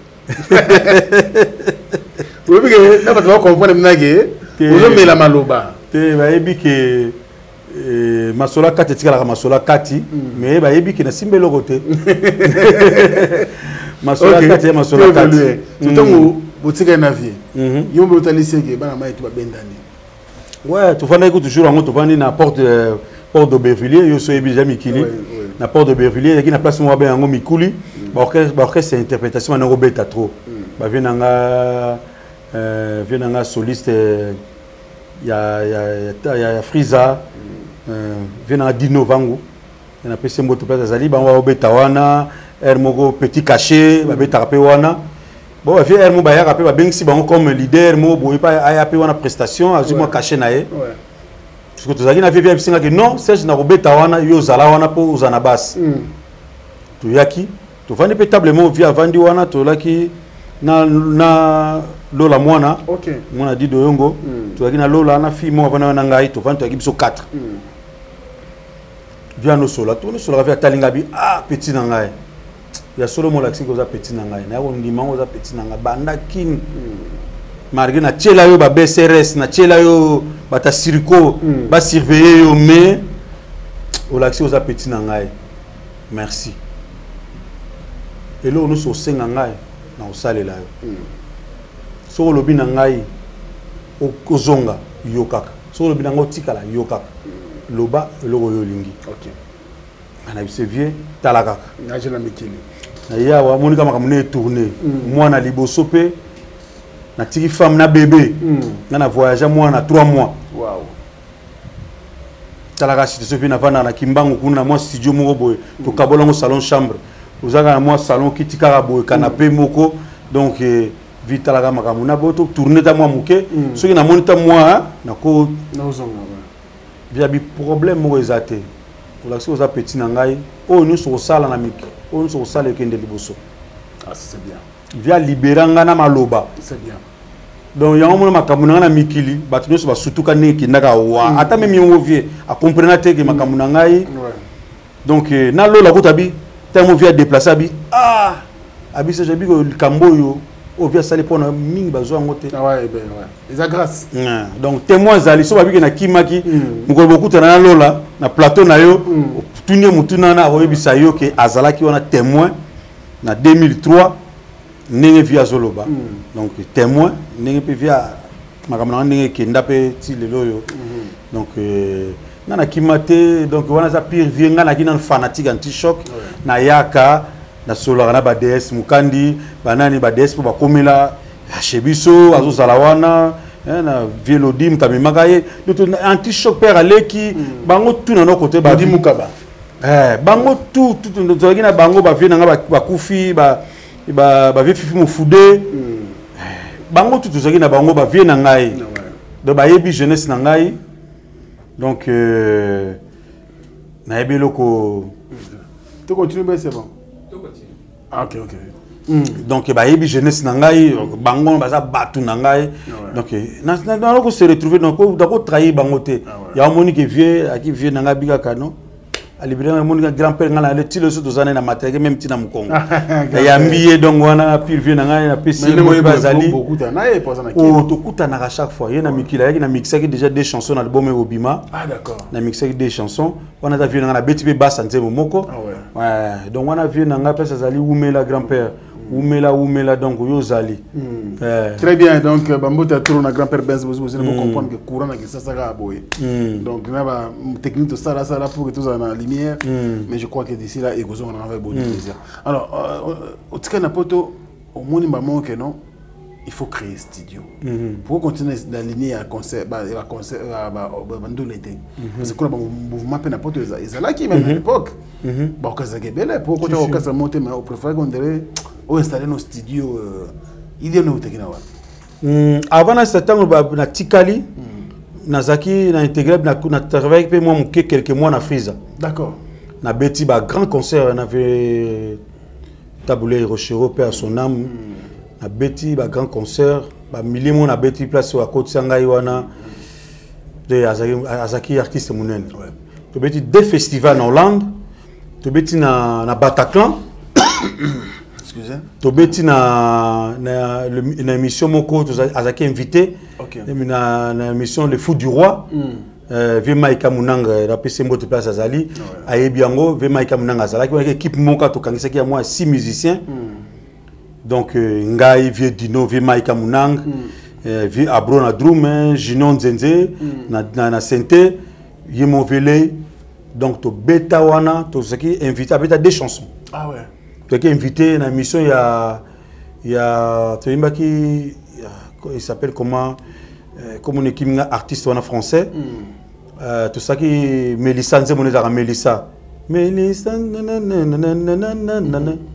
Vous voyez que là tu vas comprendre maintenant que vous avez la maloba. Te ba yebi ke masola kati tika la masola kati mais ba yebi ke na simbelo côté. Masola kati masola kati. Tout temps vous tika na vie. Yo mbo talisi ke bana mai tu ba bendani. Ouais, tu fais toujours en tu fais na porte d'Aubervilliers, yo so yebi jamais kili. Na porte d'Aubervilliers, il y a une place où on a un mikuli. C'est interprétation na robeta trop. Ba vient nga soliste il y a Friza vient nga Dino Vangu. Il y a PC Moto Plaza Zali ba wa obeta wana Hermogo petit cachet ba beta rapé wana. Bon vient Hermo ba ya rapé ba bengsi ba comme leader mo boy pa aya pe wana prestation azuma caché na ye. Parce que tu as dit que non, Serge na robeta wana yo zala wana po uzana bas. Tu yaki, tu vandi pétablement via vandi wana to laki na lola mwana. OK. Mwana di doyongo. Tu as dit na lola na fi mo vana na ngai to vandi to yaki biso 4. Via no sola, to no sola via talingabi petit na ngai. Ya solo mo laksi ko za petit na ngai. Na ko ndima ko za petit na ngai banda kin. Malgré na tchela yo ba BCRS na tchela yo bata siriko ba surveiller yo mais au l'accès aux appétits na ngai merci et là nous so senga ngai na osale la yo so lobi na ngai o zonga yo kaka so lobi na ngo tikala yo kaka loba eloko yo lingi OK ana bise vie tala kaka na jela mikili na ya wa monika makamune tourner moi na liboso pe na tiki femme na bébé na voyage moi na 3 mois wow talaka situation vient avant na kimbangu kuna moi studio moko boy to kabola ngo salon chambre uzaka na moi salon kitika boy canapé moko donc vite talaka makamuna boto tourner ta moi muke ce qui na monita moi na ko na uzonga via bi problème mo ezate pour l'accès aux appétits na ngai o nous so sala na miki o nous so sala kende liboso c'est bien via libéranga na maloba c'est bien donc yango mona makamuna na mikili batu nyonso basutuka neki ndaka wa ata même yongo vie a comprendre te que makamuna ngai donc na lola ko tabi tellement via déplacer abi abi se jabi ko kambo yo o via sali pona mingi bazo ngote ouais ben ouais ils a grâce donc témoin zali so babi na kimaki mukolo bokuta na lola na plateau na yo tunie mutuna na oyebisa yo ke azalaki wana témoin na 2003 nenge via Zoloba donc témoin nenge pe via makamana nenge kenda pe ti lelo yo donc na kimate donc wana za pire vie ngana kina fanatique anti choc na yaka na solo na ba DS mukandi banani ba DS ba komela chebiso azo zalawana na vélodime kamemaka ye donc anti choc père aleki bango tout na no côté ba di mukaba bango tout to na bango ba vie nga ba kufi ba vie fifi mo foudé bango tout tozaki na bango ba vie na ngai donc ba yebi jeunesse na ngai donc na yebi loko tu continues ben c'est bon tu continues OK donc ba yebi jeunesse na ngai bango baza batu na ngai donc na loko se retrouver donc dako trahir bango te ya moni que vie aki vie na ngai bika kano libéré mon grand-père ngala le tilo so dozana na matériel même tina mukongo ya mbiye donc wana pile vie na ngai na pesi mo bazali o to kuta na chaque fois yena mikila yaki na mixaki déjà des chansons na album Obima. Ah d'accord. Na mixaki des chansons wana ta vie na beti be bass nzembo moko ouais donc wana vie na nga pesa zali umela grand-père Oumela donc Yozali. Très bien, donc Bambota tourne na grand-père Benz, vous allez comprendre que courant na ça sera aboyé. Donc là ba technique de ça pour que tout ça la lumière, mais je crois que d'ici là et on en avait beaucoup de plaisir. Alors au tika na poto au moins maman que non, il faut créer studio. Pour continuer d'aligner à concert l'été. Parce que le mouvement pe na poto ils là qui même à l'époque. Ba okaza gebele pour quand on okaza monter mais au préfère qu'on dirait ou installer nos studios il y a nous tekina wa avant na certain na tikali nazaki na intégré na travail pe moi muke quelques mois na Fiza. D'accord. Na beti ba grand concert na avait Taboulé Rochero père son âme na beti ba grand concert ba milliers mon na beti place à côté sangai wana de azaki artiste munene. To beti deux festivals en Hollande, to beti na Bataclan. Tobeti na émission moko azaki invité na émission Le Fou du Roi Vieux Maïka Munanga la PC Mbote place azali ayebiango Vieux Maïka Munanga azalaki avec équipe moko to kangisaki ya moi 6 musiciens donc ngai Vieux Dino Vieux Maïka Munanga Vieux Abro na drum Jinon Nzenze na synthé Yemo Vele donc to beta wana to zaki invité à beta des chansons. Ah ouais. Quelqu'un invité dans l'émission, il y a il s'appelle comment comme une équipe artiste en français. Tout ça qui Mélissa Mélissa. Mélissa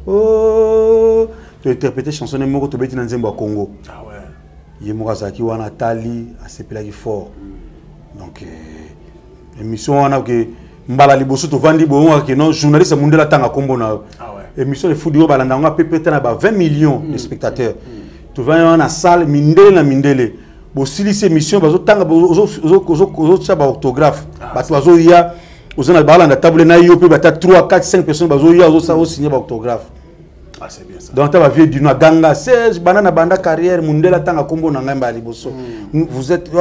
oh tu interpréter chanson de Moko to beti na nzembo Congo. Ah ouais. Yemo Zaki wana Tali asepela ki fort. Donc émission wana que mbala liboso to vandi bo que non journaliste mundela tanga kombo na. Ah ouais. Émission de Fou du Roi balanda nga peut-être na 20 millions de spectateurs. Tu vas dans la salle mindele. Bo sili ces émissions bazo tanga bazo cha ba orthographe. Ba bazo ya ozana balanda table na yo pe bata 3 4 5 personnes bazo ya ozo signer ba orthographe. Ah c'est bien ça. Donc tu vas vieux du na ganga 16 banana banda carrière mundela tanga kombo na ngamba liboso. Vous êtes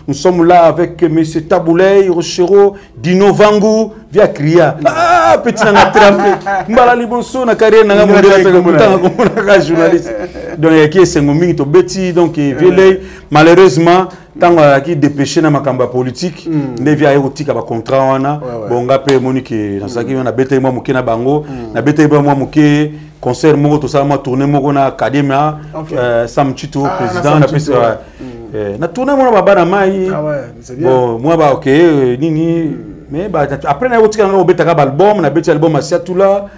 nous sommes là avec monsieur Taboulé Rochero Dino Vangu via Cria. Ah petit na trempe. Mbala liboso na carrière na mundela tanga kombo na journaliste. Donc qui est sengomi to beti donc vieux malheureusement tant qui dépêché na makamba politique ne via érotique ba contrat wana bonga pe monique na saki na beta moi muke na bango na beta moi muke concert moko to sama tourner moko na academia Sam Chito président na pesa na tourner mona baba na mai bon moi ba OK nini mais bah après na yotika nga obeta ka album na beta album asia tula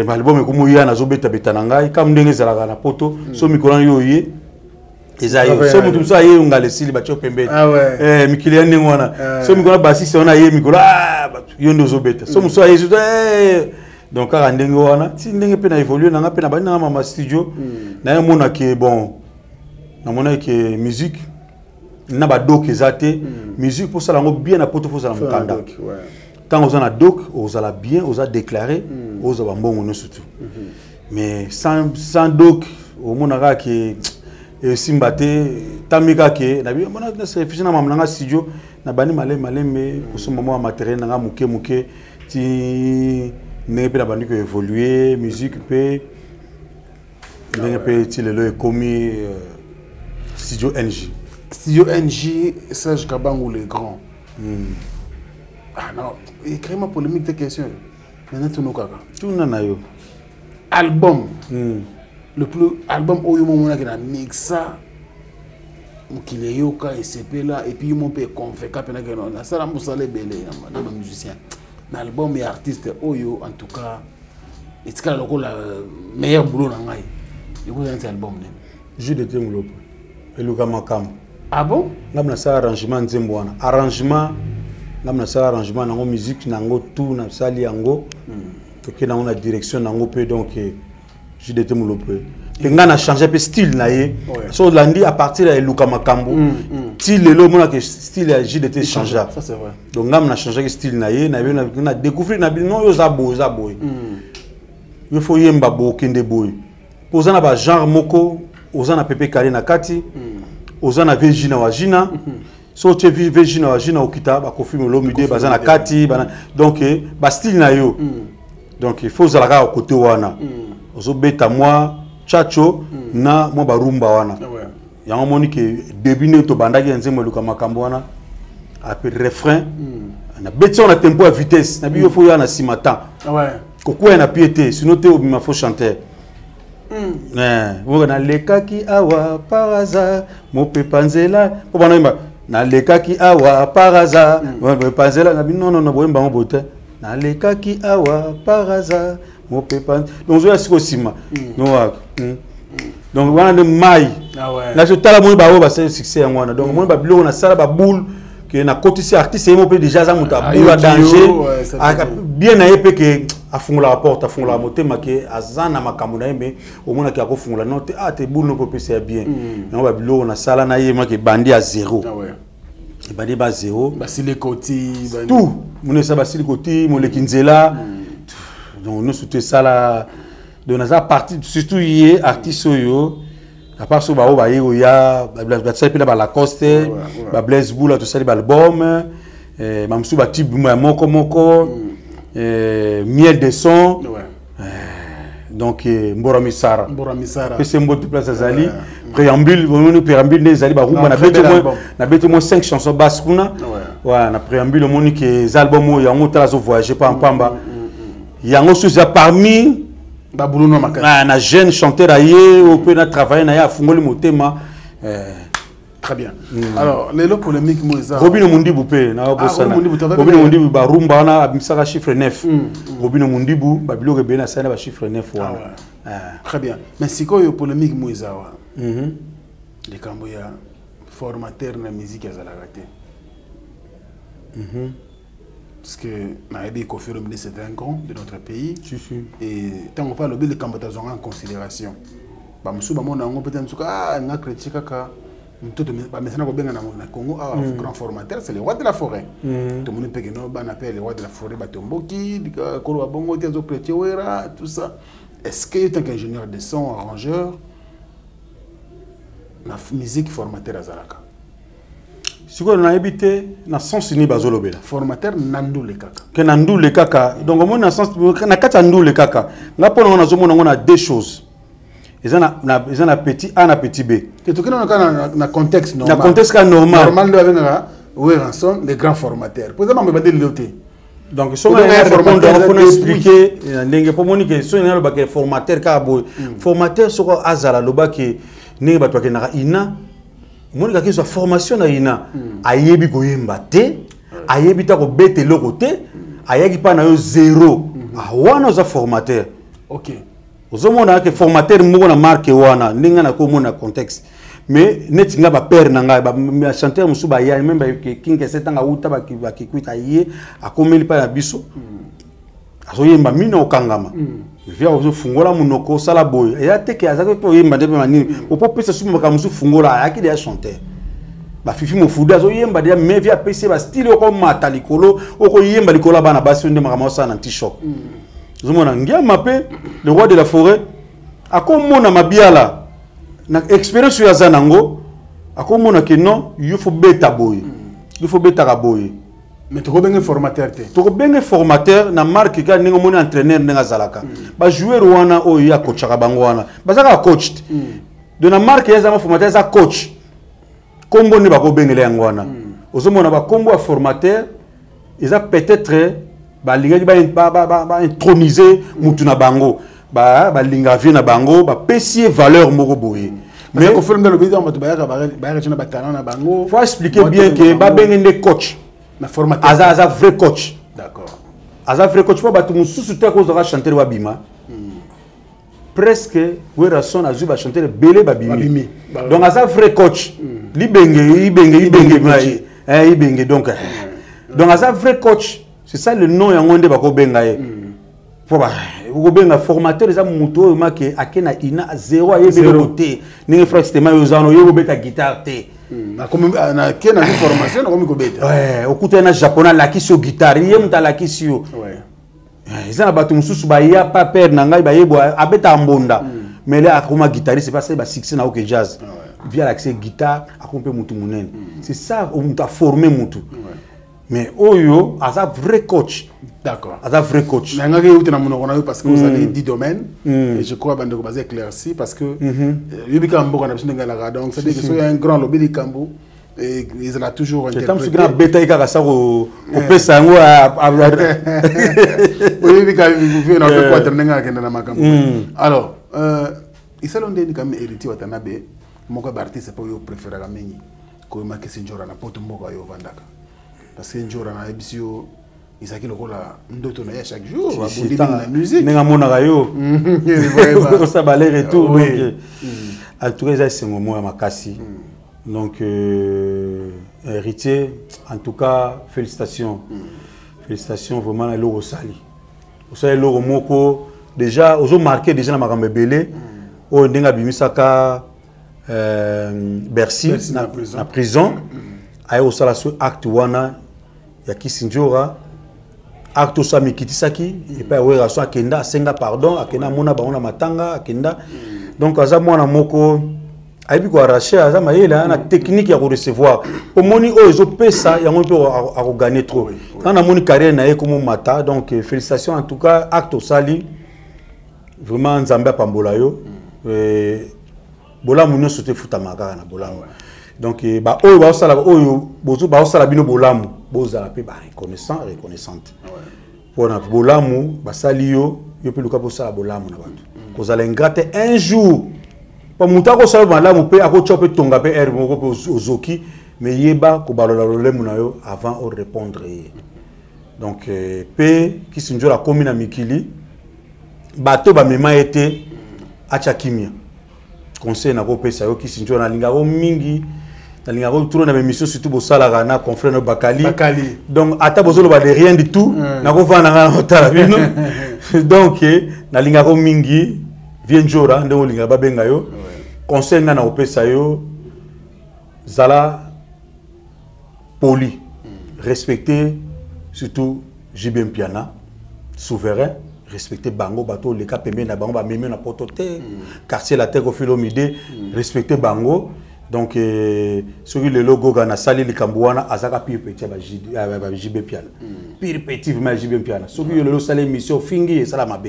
album ko muya na zo beta na ngai kam ndenge zala na poto so mikolo yo yi ezayo so mutu so aye ngale sili ba cho pembe mikili ya ndenge wana so mikolo basi se ona ye mikolo yo ndo zo beta so muso aye donc à ndenge wana ti ndenge pe na évoluer na nga pe na ba na mama studio na mona ke bon na mona ke musique na ba doc ezate musique pour ça la bien na poto faut ça la mukanda quand on a doc on a bien on a déclaré on a bon surtout mais sans doc au mona ke simbate tamika ke na bi mona na se réfléchir na mama na studio na bani malembe pour ce moment matériel na muke ti n'est pas la que évoluer musique peut n'est pas ti le commis studio NJ Serge Kabangou le grand ah non écris ma polémique de questions maintenant tout nous kaka tout nana yo album le plus album où il m'a dit mixa mukile yoka et c'est là et puis mon père convaincu pena que non ça la musale belé na musicien l'album et artiste Oyo en tout cas c'est le meilleur boulot dans ngai vous avez un album je de temlopo et le gamakam ah bon ngamna ça arrangement nzembo wana arrangement ngamna ça arrangement nango musique nango tout na sali yango to ke nango na direction nango pe donc je de temlopo pe nga na changer pe style na ye so landi à partir de Luka Makambo style lelo mona que style ya JDT changé. Ça c'est vrai. Donc ngam na changer style na ye na découvrir na non yo za boy. Il faut yemba bo kende boy. Ozana ba genre moko, ozana pepe kale na kati. Ozana vegina wajina. So tu vis vegina wajina okita ba confirme l'omide bazana kati donc ba style na yo. Donc il faut zalaka au côté wana. Ozo beta moi chacho na mo ba rumba wana. Yango moni que début ne to bandaki nzembo luka makambo wana. Après refrain na beti on a tempo à vitesse na biyo faut ya na simatan. Ouais. Kokwa na piété sinon te obima faut chanter. On a lekaki awa par hasard mo pepanzela po bana imba na lekaki awa par hasard mo pepanzela na non non boyemba mo bote na lekaki awa par hasard mo pepanzela donc je suis sima donc wana de mai na je tala mo ba o ba succès en wana donc mo ba bilo na sala ba boule que na côté artiste mo pe déjà za muta boule danger bien na epé que afungula la porte afungula motema ke azana makambo na yembe omona ke akofungula non te te boule no peut c'est bien on va bilo na sala na yema ke bandi à zéro bandi ba zéro basile koti tout mon ça basile koti mon lekinzela donc nous c'était ça là de na partie surtout yé artiste yo à part so ba o ba yego ya ba ça puis ba Lacoste ba Blaise Boula tout ça l'album mamsu ba type moko miel de son donc Mbora Misara c'est un de place azali préambule des zali ba rumba na bete mo 5 chansons basse kuna na préambule moni que album ya ngo tala zo voyager pas en pamba yango sous parmi babuluno makana na jeune chanteur aye au peut na travailler na ya fungoli motema. Très bien. Alors, les lots polémiques, Moïsa. Robino Mundibu, Robino Mundibu, Barumba, on a un chiffre 9. Robino Mundibu, Babilo Rebena, ça a un chiffre 9. Très bien. Mais si quoi, il y a polémique, Moïsa, les Camboya, formateurs de la musique, ils ont raté. Parce que, on a dit qu'on fait le c'est un grand de notre pays. Et tant qu'on parle de les Cambodgiens en considération. Bah, monsieur, on a peut-être on a critiqué maintenant na Congo grand formateur c'est les rois de la forêt tout le monde peut que on appelle les rois de la forêt batomboki kolo wa bongo tiazo prêter wera tout ça est-ce que tant qu'ingénieur de son arrangeur na musique formateur azalaka siko na habité na sens ni bazolobela formateur nandu le kaka que nandu le kaka donc on na sens na kata nandu le kaka ngapo na zo mona ngona deux choses. Ils ont un petit A, un petit B. Et tout cas, dans le contexte normal. Dans le contexte normal. Normal, où sont les grands formateurs. Pour ça, on va dire le donc, si on a un formateur, il faut expliquer. Pour moi, si on a un formateur, formateur, c'est quoi Azala, le bac qui n'est pas toi qui n'a ina. Moi, il y a formation à ina. Ayebi ko yembate, ayebi ta ko bete le côté, ayebi pa na yo zéro. Awana za formateur. Ok. Vous avez que formateur mona marque wana ninga na ko mona contexte mais netinga ba père nanga ba chanteur musu ba ya même ba kinga setanga uta ba kikuita ye akomeli pa na biso azo yemba mina okangama via ozo fungola munoko sala boy ya teke azaka to yemba de mani opo pesa suma ka musu fungola ya ki de chanteur ba fifi mo fuda azo yemba de mais via PC ba style ko mata likolo oko yemba likolo bana basi nde makama sa na t-shirt. Le roi de la forêt a comme mon amabiala na expérience sur Zanango a comme mon que non il faut bêta boy il faut bêta boy mais tu bien formateur tu bien formateur na marque ka ningo mon entraîneur nga zalaka ba joueur wana o ya coach ka bango wana ba zaka coach de na marque ya zama formateur za coach kombo ne ba ko bengele yangwana ozomona ba kombo a formateur ils a peut-être ba linga ba introniser mutuna bango ba linga vie na bango ba pesier valeur moko boye mais ko faire le bilan ba china ba talent na bango faut expliquer bien que ba bengende coach na formateur aza vrai coach d'accord aza vrai coach ba tu mususu te ko za chanter wa bima presque wera son azu ba chanter belé ba bimi donc aza vrai coach libenge ibenge donc aza vrai coach. C'est ça le nom yangonde bako bengaye. Vous avez un formateur, les amis, qui a ina 0 à côté. Ni frère système, ils ont eu la guitare. Comme na formation, on a beta. Ouais, au côté na japonais la qui sur guitare, il y a la qui sur. Ouais. Ils ont battu mususu ba ya pas père nanga ba yebo abeta ambonda. Mais là comme guitariste c'est pas ça ba succès na ok jazz. Via l'accès guitare akompe mutu munene. C'est ça on t'a formé mutu. Mais Oyo a un vrai coach. D'accord. A un vrai coach. Mais parce que vous avez 10 domaines. Et je crois que vous avez éclairci parce que donc c'est-à-dire que si un grand lobby de Cambo, ils ont toujours interprété. C'est un grand bêta qui a ça au Pessango alors, il s'est l'ondé quand même héritier Watanabe. Mon artiste c'est pas yo préféré à Meni. Comme ma question jora na poto mboka yo vandaka. Parce que jora na ebisio isaki lokola ndoto na ya chaque jour abondi na musique. Nenga mona rayo. Ça balait retour donc en tout cas c'est un moment à makasi. Donc héritier en tout cas félicitations. Félicitations vraiment à l'eau sali. Vous savez l'eau moko déjà aux marqué déjà na makambe belé o ndenga bimisaka Bercy na prison aye osala so acte wana ya kisinjora acte so mikitisaki et pas wera so akenda senga pardon akenda mona baona matanga akenda donc aza mwana moko ayebi ko arracher aza mayela na technique ya ko recevoir omoni o ezo pesa yango pe a ko gagner trop quand amoni carrière na ye comme mata donc félicitations en tout cas acte sali vraiment nzambe pambola yo bolamu nyonso te futama kaka na bolamu donc ba oyo ba osala oyo bozo ba osala bino bolamu bozala pe ba reconnaissante pona bolamu basali yo pe luka posala bolamu na bato kozala ingrate un jour pa mutako sala bolamu pe akocha pe tonga pe er moko pe ozoki mais yeba ko balola lolemu na yo avant de répondre donc pe kisinjola komi na mikili bato ba mema été acha kimia conseil na ko pesa yo kisinjo na linga ko mingi na linga ko tourner na émission surtout bo sala na confrère no Bakali donc ata bozolo ba de rien du tout na ko vana na hotala bino donc na linga ko mingi vient jora ndo linga ba benga yo conseil na ko pesa yo zala poli respecter surtout JB Piana souverain respecter bango bato les cas pembe na bango ba meme na potote quartier la terre au filomide respecter bango donc celui le logo gana sali likambwana azaka pire petit ba JB Piana pire petit vraiment JB Piana celui le sali mission fingi et sala mabe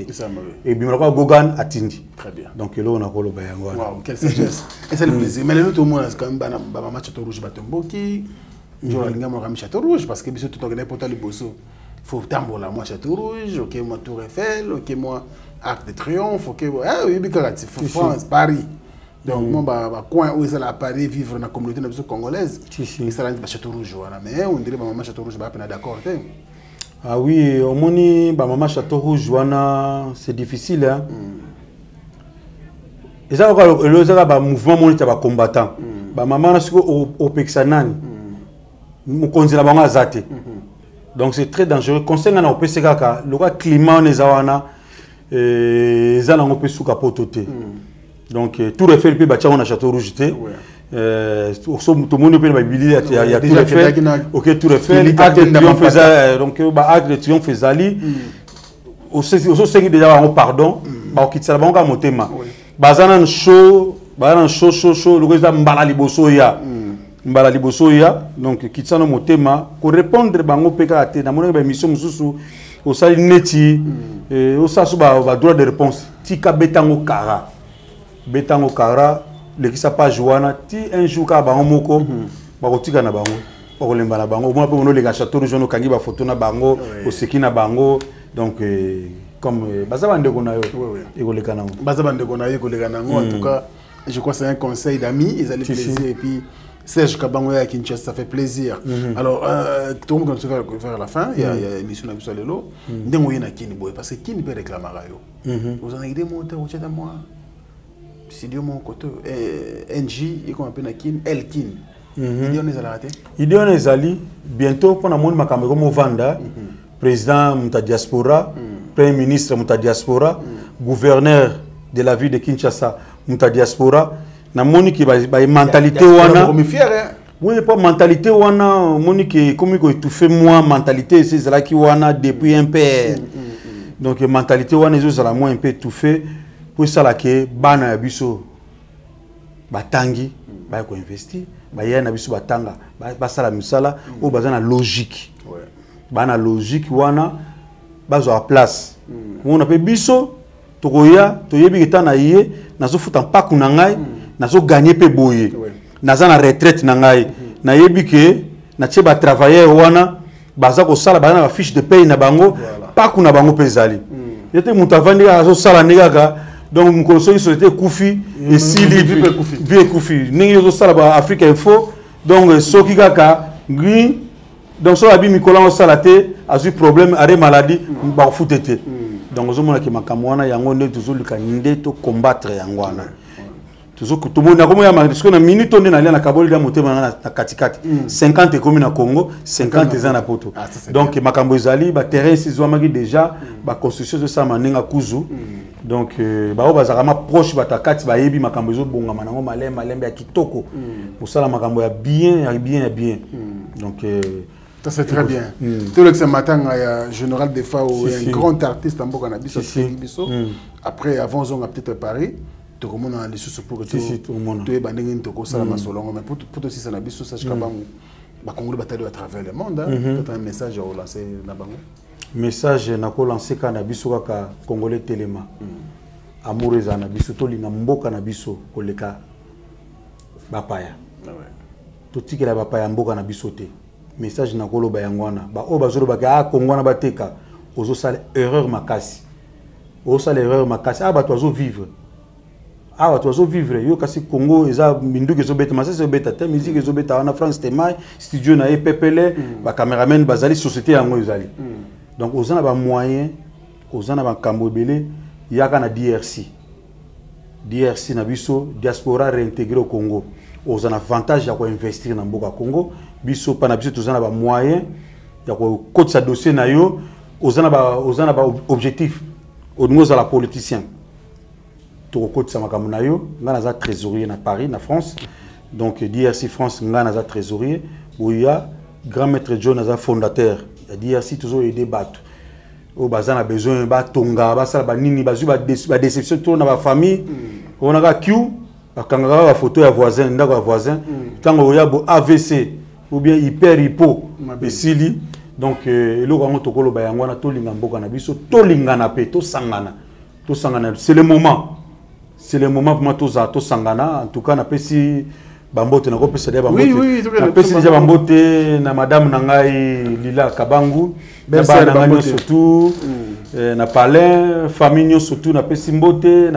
et bimaka gogan atindi très bien donc là on a kolo ba yango wow quel sagesse et c'est le plaisir mais le tout monde quand même ba mama Château Rouge batomboki jo linga mo kam Château Rouge parce que biso tout organiser pour tali bosso faut tambola moi Château Rouge, ok moi Tour Eiffel, ok moi Arc de Triomphe, ok ah oui bikaratif France Paris. Donc moi ba coin où c'est la Paris vivre dans la communauté congolaise. Et ça là Château Rouge voilà mais on dirait maman Château Rouge ba pas d'accord. Ah oui, au moni ba maman Château Rouge wana c'est difficile hein. Et ça le ba mouvement moni ta ba combattant. Ba maman na siko au Pexanani. Mo konzela bango azate. Donc c'est très dangereux. Conseil na opese kaka le climat on ezawana za na opese suka potote. Donc tout refait pe bacha on a Château Rouge té. So tout monde pe ba bibili ya tout refait. OK tout refait acte de triomphe faisait donc ba acte de triomphe faisali. Au sengi déjà on pardon ba okitsa bango ka motema. Bazana show le reza mbala liboso ya. Mbala liboso ya donc kitsano motema ko répondre bango peka ate na mona ba émission mususu o sali neti o sasu ba droit de réponse tika betango kara le kisa page wana ti un jour ka bango moko ba ko tika na bango ba ko lemba na bango mo pe mono le Château Rouge no kangi ba photo na bango o seki na bango donc comme bazaba ndeko na yo ekoleka nango bazaba ndeko na yo ekoleka nango en tout cas je crois c'est un conseil d'amis ils allaient plaisir et puis Serge Kabangoya à Kinshasa, ça fait plaisir. Alors, tout le monde se vers la fin, il y a l'émission de Lelo. Parce que qui ne peut réclamer vous en avez des monteurs au chat de moi. C'est Dieu mon côté. NJ, il qu'on appelle Kin, Elkin. Il y a bientôt, pour la monde, ma caméra, Vanda, président de la diaspora, Premier ministre muta diaspora, gouverneur de la ville de Kinshasa muta diaspora. Na moni ki ba mentalité wana. Oui, pas mentalité wana, moni ki comme ko étouffé moi mentalité c'est là qui wana depuis un peu. Donc mentalité wana zo la moins un peu étouffé pour ça là que bana biso batangi ba ko investir ba yana biso batanga ba sala misala o bazana logique. Bana logique wana bazo a place. On a pe biso tokoya toyebi ketana yé nazo futa mpaku na ngai nazo gagner pe boye. Naza na retraite na ngai na yebi ke na tie ba travailler wana baza ko sala bana ba fiche de paye na bango mpaku na bango pezali. Yete mutavandi azo sala ndeka donc mon so était Koufi et Sili vie Koufi ningi zo sala ba Afrique Info donc soki kaka green donc so abi Nicolas Salate a eu problème arrêt maladie ba futete donc zo mona ke makamwana yango nde toujours luka nde to combattre yangwana toujours tout le monde na komo ya parce que na minute on na na kaboli da motema na katikati 50 communes na Congo 50 ans na poto donc makambo ezali ba terrain sizwamaki déjà ba construction de ça maninga kuzu donc ba bazarama proche batakati ba yebi makambo ezo bonga manango malembe ya kitoko pour ça la makambo ya bien donc ça c'est très bien. Tout le ce matin il y a général des FAO un grand artiste en Boka Nabiso après avant on a peut-être Paris tout le monde a des sous pour que tout le monde tu es bandé to ko sala masolongo mais pour aussi ça na biso ça chaka bango ba Congolais bataille à travers le monde peut-être un message à relancer na bango message na ko lancer kana biso kaka Congolais telema amour ezana biso to linga mboka na biso koleka bapaya to tikela bapaya mboka na biso te message na ko loba yangwana ba o bazolo baka Kongo na bateka ozo sala erreur makasi ozo sala erreur makasi ba to ozo vivre tu vas vivre yo kasi Congo eza minduke zo beta masa zo beta te musique zo beta na France Temai studio na EPPL ba cameraman bazali société yango ezali donc ozana ba moyen ozana ba kambo belé yaka na DRC na biso diaspora réintégré au Congo ozana avantage ya ko investir na mboka Congo biso pa na biso tozana ba moyen ya ko kotsa dossier na yo ozana ba objectif au niveau de la politicien au côté de Samakamunayo, on a trésorier à Paris, en France. Donc, DRC France, on a trésorier. Où il y a grand maître John, on a fondateur. Il y a DRC toujours aidé battu. Au bazar, on a besoin de Tonga, de déception, tout dans la famille. On a Q, quand on a une photo de voisin, tant qu'on a AVC, ou bien hypo, et Sili. Donc, le grand tokolo bayangwana, to lingamboka na biso, to lingana pe, to sangana. C'est le moment. C'est le moment pour tous à tous sangana. En tout cas, na pesi bambote na ko pesa dia bambote. Na pesi dia bambote na madame nangai Lila Kabangu. Na ba nangai surtout na palin famille surtout na pesi mbote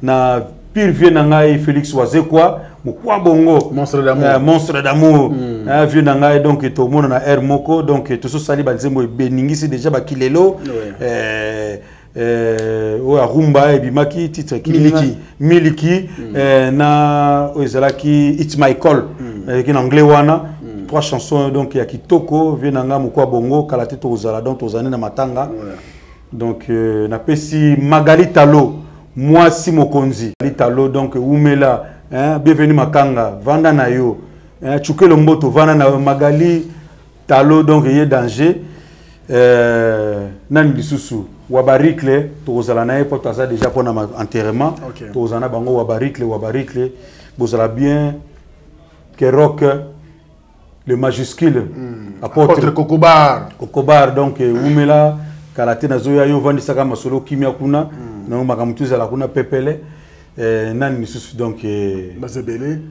na pire vieux nangai Félix Wazekwa mukwa bongo monstre d'amour vieux nangai donc tout le monde na air moko donc tout ça sali banzembo beningisi déjà bakilelo Rumba et Bimaki titre Miliki na Oezalaki It's My Call en anglais wana 3 chansons donc il y a Kitoko Vienanga Mukwa Bongo Kalate Tozala donc Tozane na Matanga donc na pesi Magali Talo moi Simokonzi Talo donc Umela bienvenue Makanga Vanda na yo Chukelo Mboto Vanda na Magali Talo donc il y a danger nani lisusu wabarikle tozala na epo taza déjà pour enterrement tozana bango wabarikle bozala bien que rock le majuscule apôtre Kokobar donc umela kalate na zoya yo vandi saka masolo kimia kuna na makamutuza la kuna pepele nani lisusu donc bazebele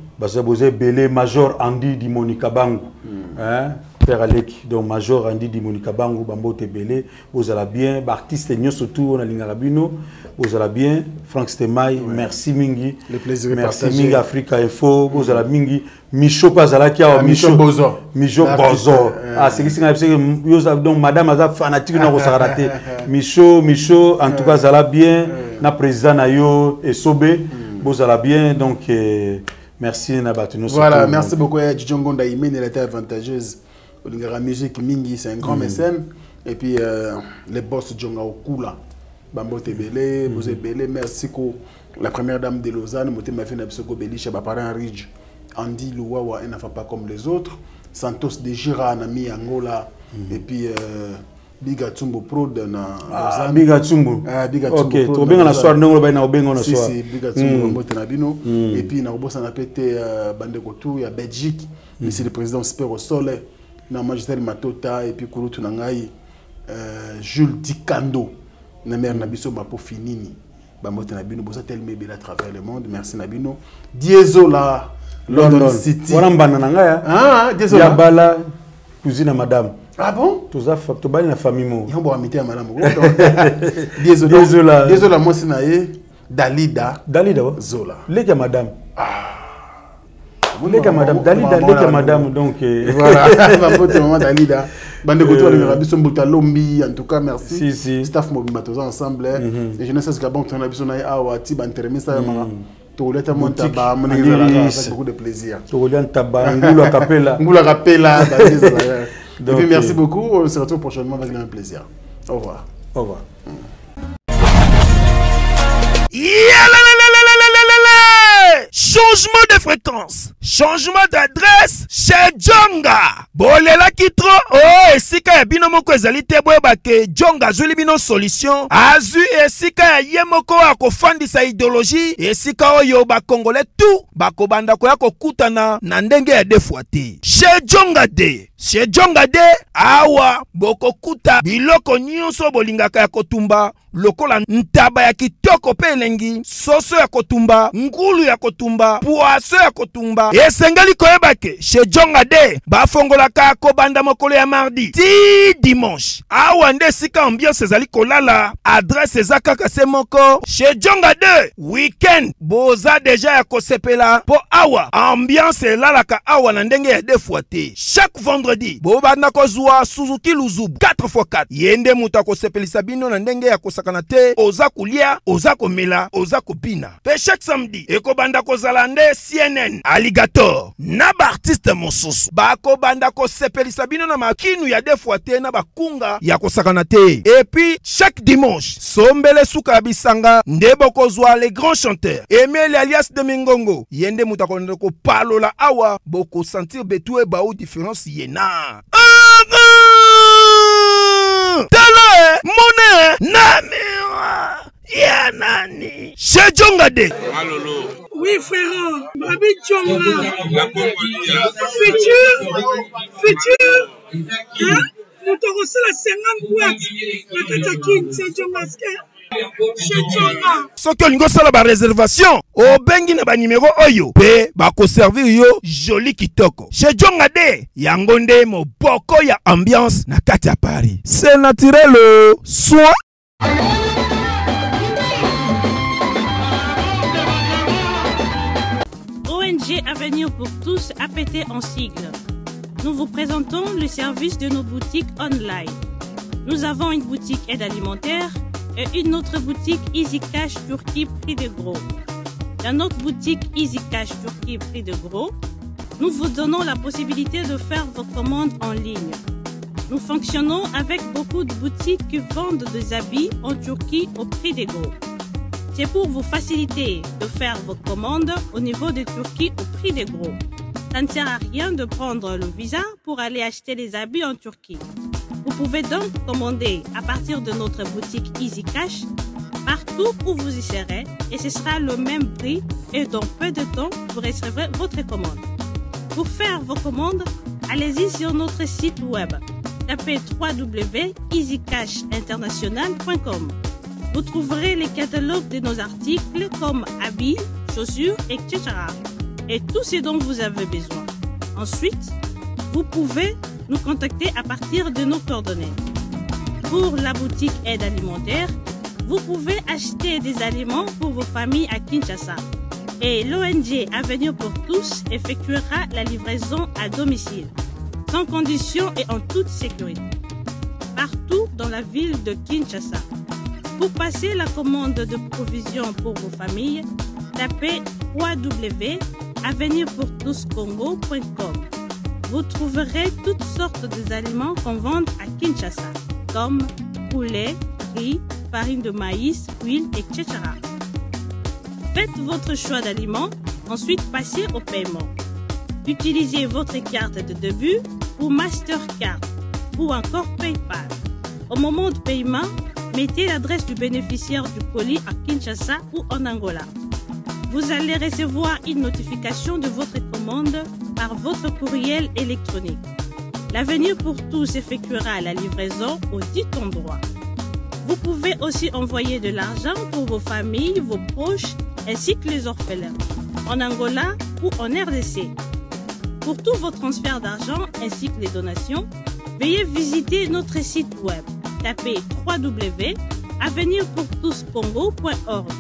belé major Andy di Monica Bangu Père Aleki, donc Major Andy di Monica Bangu, Bambo Tebele, vous allez bien, artiste Nyo surtout, on a l'Ingarabino, vous allez bien, Frank Stemai, merci Mingi, le plaisir merci partagé. Mingi Africa Info, vous allez Mingi, Micho Pazalaki, Micho Bozo, Micho Bozo, c'est ce que donc Madame Aza fanatique, non, vous raté, Micho, en tout cas, ça bien, na président Nayo et Sobe, vous allez bien, donc merci Nabatino. Voilà, merci beaucoup à Djongonda Imene, elle était avantageuse. La musique Mingi, c'est un grand mécène. Et puis les boss Djonga Okula, Bambo Tebele, Bozé Belé, merci ko la première dame de Lausanne, Moté Mafé Nabsoko Beliche, Baparin Ridge, Andy Louawa, elle n'a pas comme les autres, Santos de Gira, Nami Angola, et puis Bigatumbo Pro de Lausanne. Bigatumbo. Ok, trop bien la soirée, nous on bien la soirée. Si, Bigatumbo Motenabino, et puis Narobo s'en a pété Bandekotou, il y a Belgique, monsieur le président Spero au Soleil, na Magistère Matota, et puis Kouroutou Nangaï, Jules Dikando, na mère Nabiso Mapo Finini. Bamote Nabino, bosa tellement belle à travers le monde. Merci Nabino. Diesola, London City. Voilà banana ah, Diesola. Yabala, cousine à madame. Ah bon? Tout ça, tu vas la famille mo. Ils ont beau amitié à madame. Diesola. Diesola, moi c'est naïe. Dalida. Dalida. Zola. Les madame. Les madame. Dalida, les madame. Donc voilà. Bamote maman Dalida. Bande Koto, le Rabison Boutalombi, en tout cas, merci. Si. Staff Mobimatoza ensemble. Et je ne sais pas si on a besoin d'Awati, Banteremisa, Toleta Montaba, c'est beaucoup de plaisir. Toleta Ngoula Capella. Ngoula Capella. Et puis merci beaucoup. On se retrouve prochainement avec un plaisir. Au revoir. Au revoir. Changement de fréquence, changement d'adresse chez Djonga. Bolela kitro, oh, esika ya bino moko ezali te boyeba ke Djonga azuli bino solution. Azu esika ya ye moko akofandisa idéologie, esika oyo ba Congolais tout bakobanda koya kokutana na ndenge ya defuate. Chez Djonga de. Chez Djonga de awa bokokuta biloko nyonso bolingaka ya kotumba lokola ntaba ya kitoko pe elengi, soso ya kotumba, ngulu ya kotumba, poaso ya kotumba. Esengeli koyeba ke chez Djonga de bafongolaka kobanda mokolo ya mardi ti dimanche. Awa nde sika ambiance ezali kolala, adresse eza kaka se moko. Chez Djonga de weekend boza deja ya kosepela po awa ambiance elalaka awa na ndenge ya defuate. Chaque vendredi bobanda kozwa Suzuki Luzubu 4x4 yende muta kosepelisa bino na ndenge ya kosakana te, oza kulia, oza komela, oza kopina. Pe chaque samedi ekobanda kozala nde CNN Alligator na ba artiste mosusu bakobanda kosepelisa bino na makinu ya defuate na bakunga ya kosakana te. Et puis chaque dimanche sombele suka ya bisanga nde bokozwa les grands chanteurs Emile alias de Mingongo yende muta konde ko palola awa boko sentir betue ba ou différence yena. Tala mone namira ya nani chez Djonga de. Malolo. Oui frère, Babi Djonga. La Congolia. Futur. Hein? Nous t'avons la 50 boîtes. La Katakine, c'est Djonga. Soki olingo sala ba réservation obengi na ba numéro oyo pe ba ko servir yo joli kitoko. Chez Djonga de yango nde moboko ya ambiance na kati ya Paris. C'est naturel soit ONG Avenir pour tous APT en sigle. Nous vous présentons le service de nos boutiques online. Nous avons une boutique aide alimentaire et une autre boutique Easy Cash Turquie prix de gros. Dans notre boutique Easy Cash Turquie prix de gros, nous vous donnons la possibilité de faire vos commandes en ligne. Nous fonctionnons avec beaucoup de boutiques qui vendent des habits en Turquie au prix de gros. C'est pour vous faciliter de faire vos commandes au niveau de Turquie au prix de gros. Ça ne sert à rien de prendre le visa pour aller acheter des habits en Turquie. Vous pouvez donc commander à partir de notre boutique Easy Cash partout où vous y serez et ce sera le même prix et dans peu de temps vous recevrez votre commande. Pour faire vos commandes, allez-y sur notre site web. Tapez www.easycashinternational.com. Vous trouverez les catalogues de nos articles comme habits, chaussures, etc. et tout ce dont vous avez besoin. Ensuite, vous pouvez nous contacter à partir de nos coordonnées. Pour la boutique aide alimentaire, vous pouvez acheter des aliments pour vos familles à Kinshasa. Et l'ONG Avenir pour tous effectuera la livraison à domicile, sans condition et en toute sécurité, partout dans la ville de Kinshasa. Pour passer la commande de provisions pour vos familles, tapez www.avenirpourtouscongo.com. Vous trouverez toutes sortes d'aliments qu'on vend à Kinshasa. comme poulet, riz, farine de maïs, huile, etc. Faites votre choix d'aliments, ensuite passez au paiement. Utilisez votre carte de début ou Mastercard ou encore PayPal. Au moment de paiement, mettez l'adresse du bénéficiaire du colis à Kinshasa ou en Angola. Vous allez recevoir une notification de votre commande par votre courriel électronique. L'avenir pour tous effectuera la livraison au dit endroit. Vous pouvez aussi envoyer de l'argent pour vos familles, vos proches, ainsi que les orphelins, en Angola ou en RDC. Pour tous vos transferts d'argent ainsi que les donations, veuillez visiter notre site web. Tapez www.avenirpourtouscongo.org.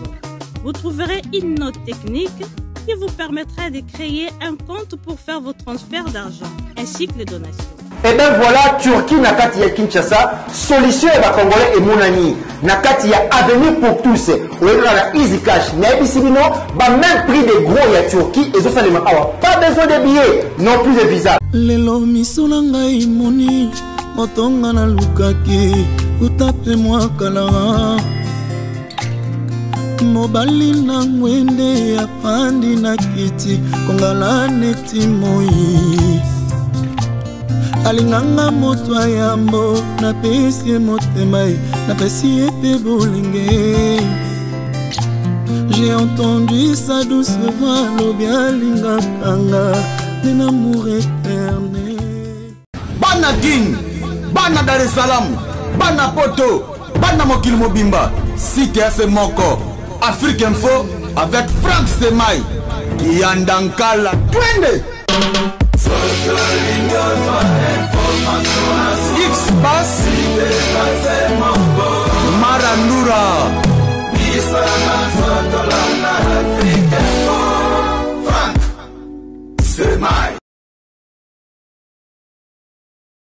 Vous trouverez une note technique qui vous permettra de créer un compte pour faire vos transferts d'argent ainsi que les donations. Et bien voilà, Turquie nakati ya Kinshasa, solution ya Congolais et Mounani. Nakati ya avenir pour tous. Ou la Easy Cash. Naibisibino, même prix des gros ya Turquie et ça les awa. Pas besoin de billets, non plus de visa. Lelo misolanga imoni, motonga na lukaki, utape mwa kala. Mobali na mwende ya pandi na kiti, kongala neti moi. Alinganga moto ayambo na pesi motema na pesi ete bolinge. J'ai entendu sa douce voix lobi alinga kanga d'un amour éternel. Bana Guine, Bana Dar es Salaam, Bana Poto, Bana Mokili Mobimba, Cité FM Moko, Afrique Info avec Frank Semaï, Kiandankala, Twende. X-Bass Marandura Frank Semaï.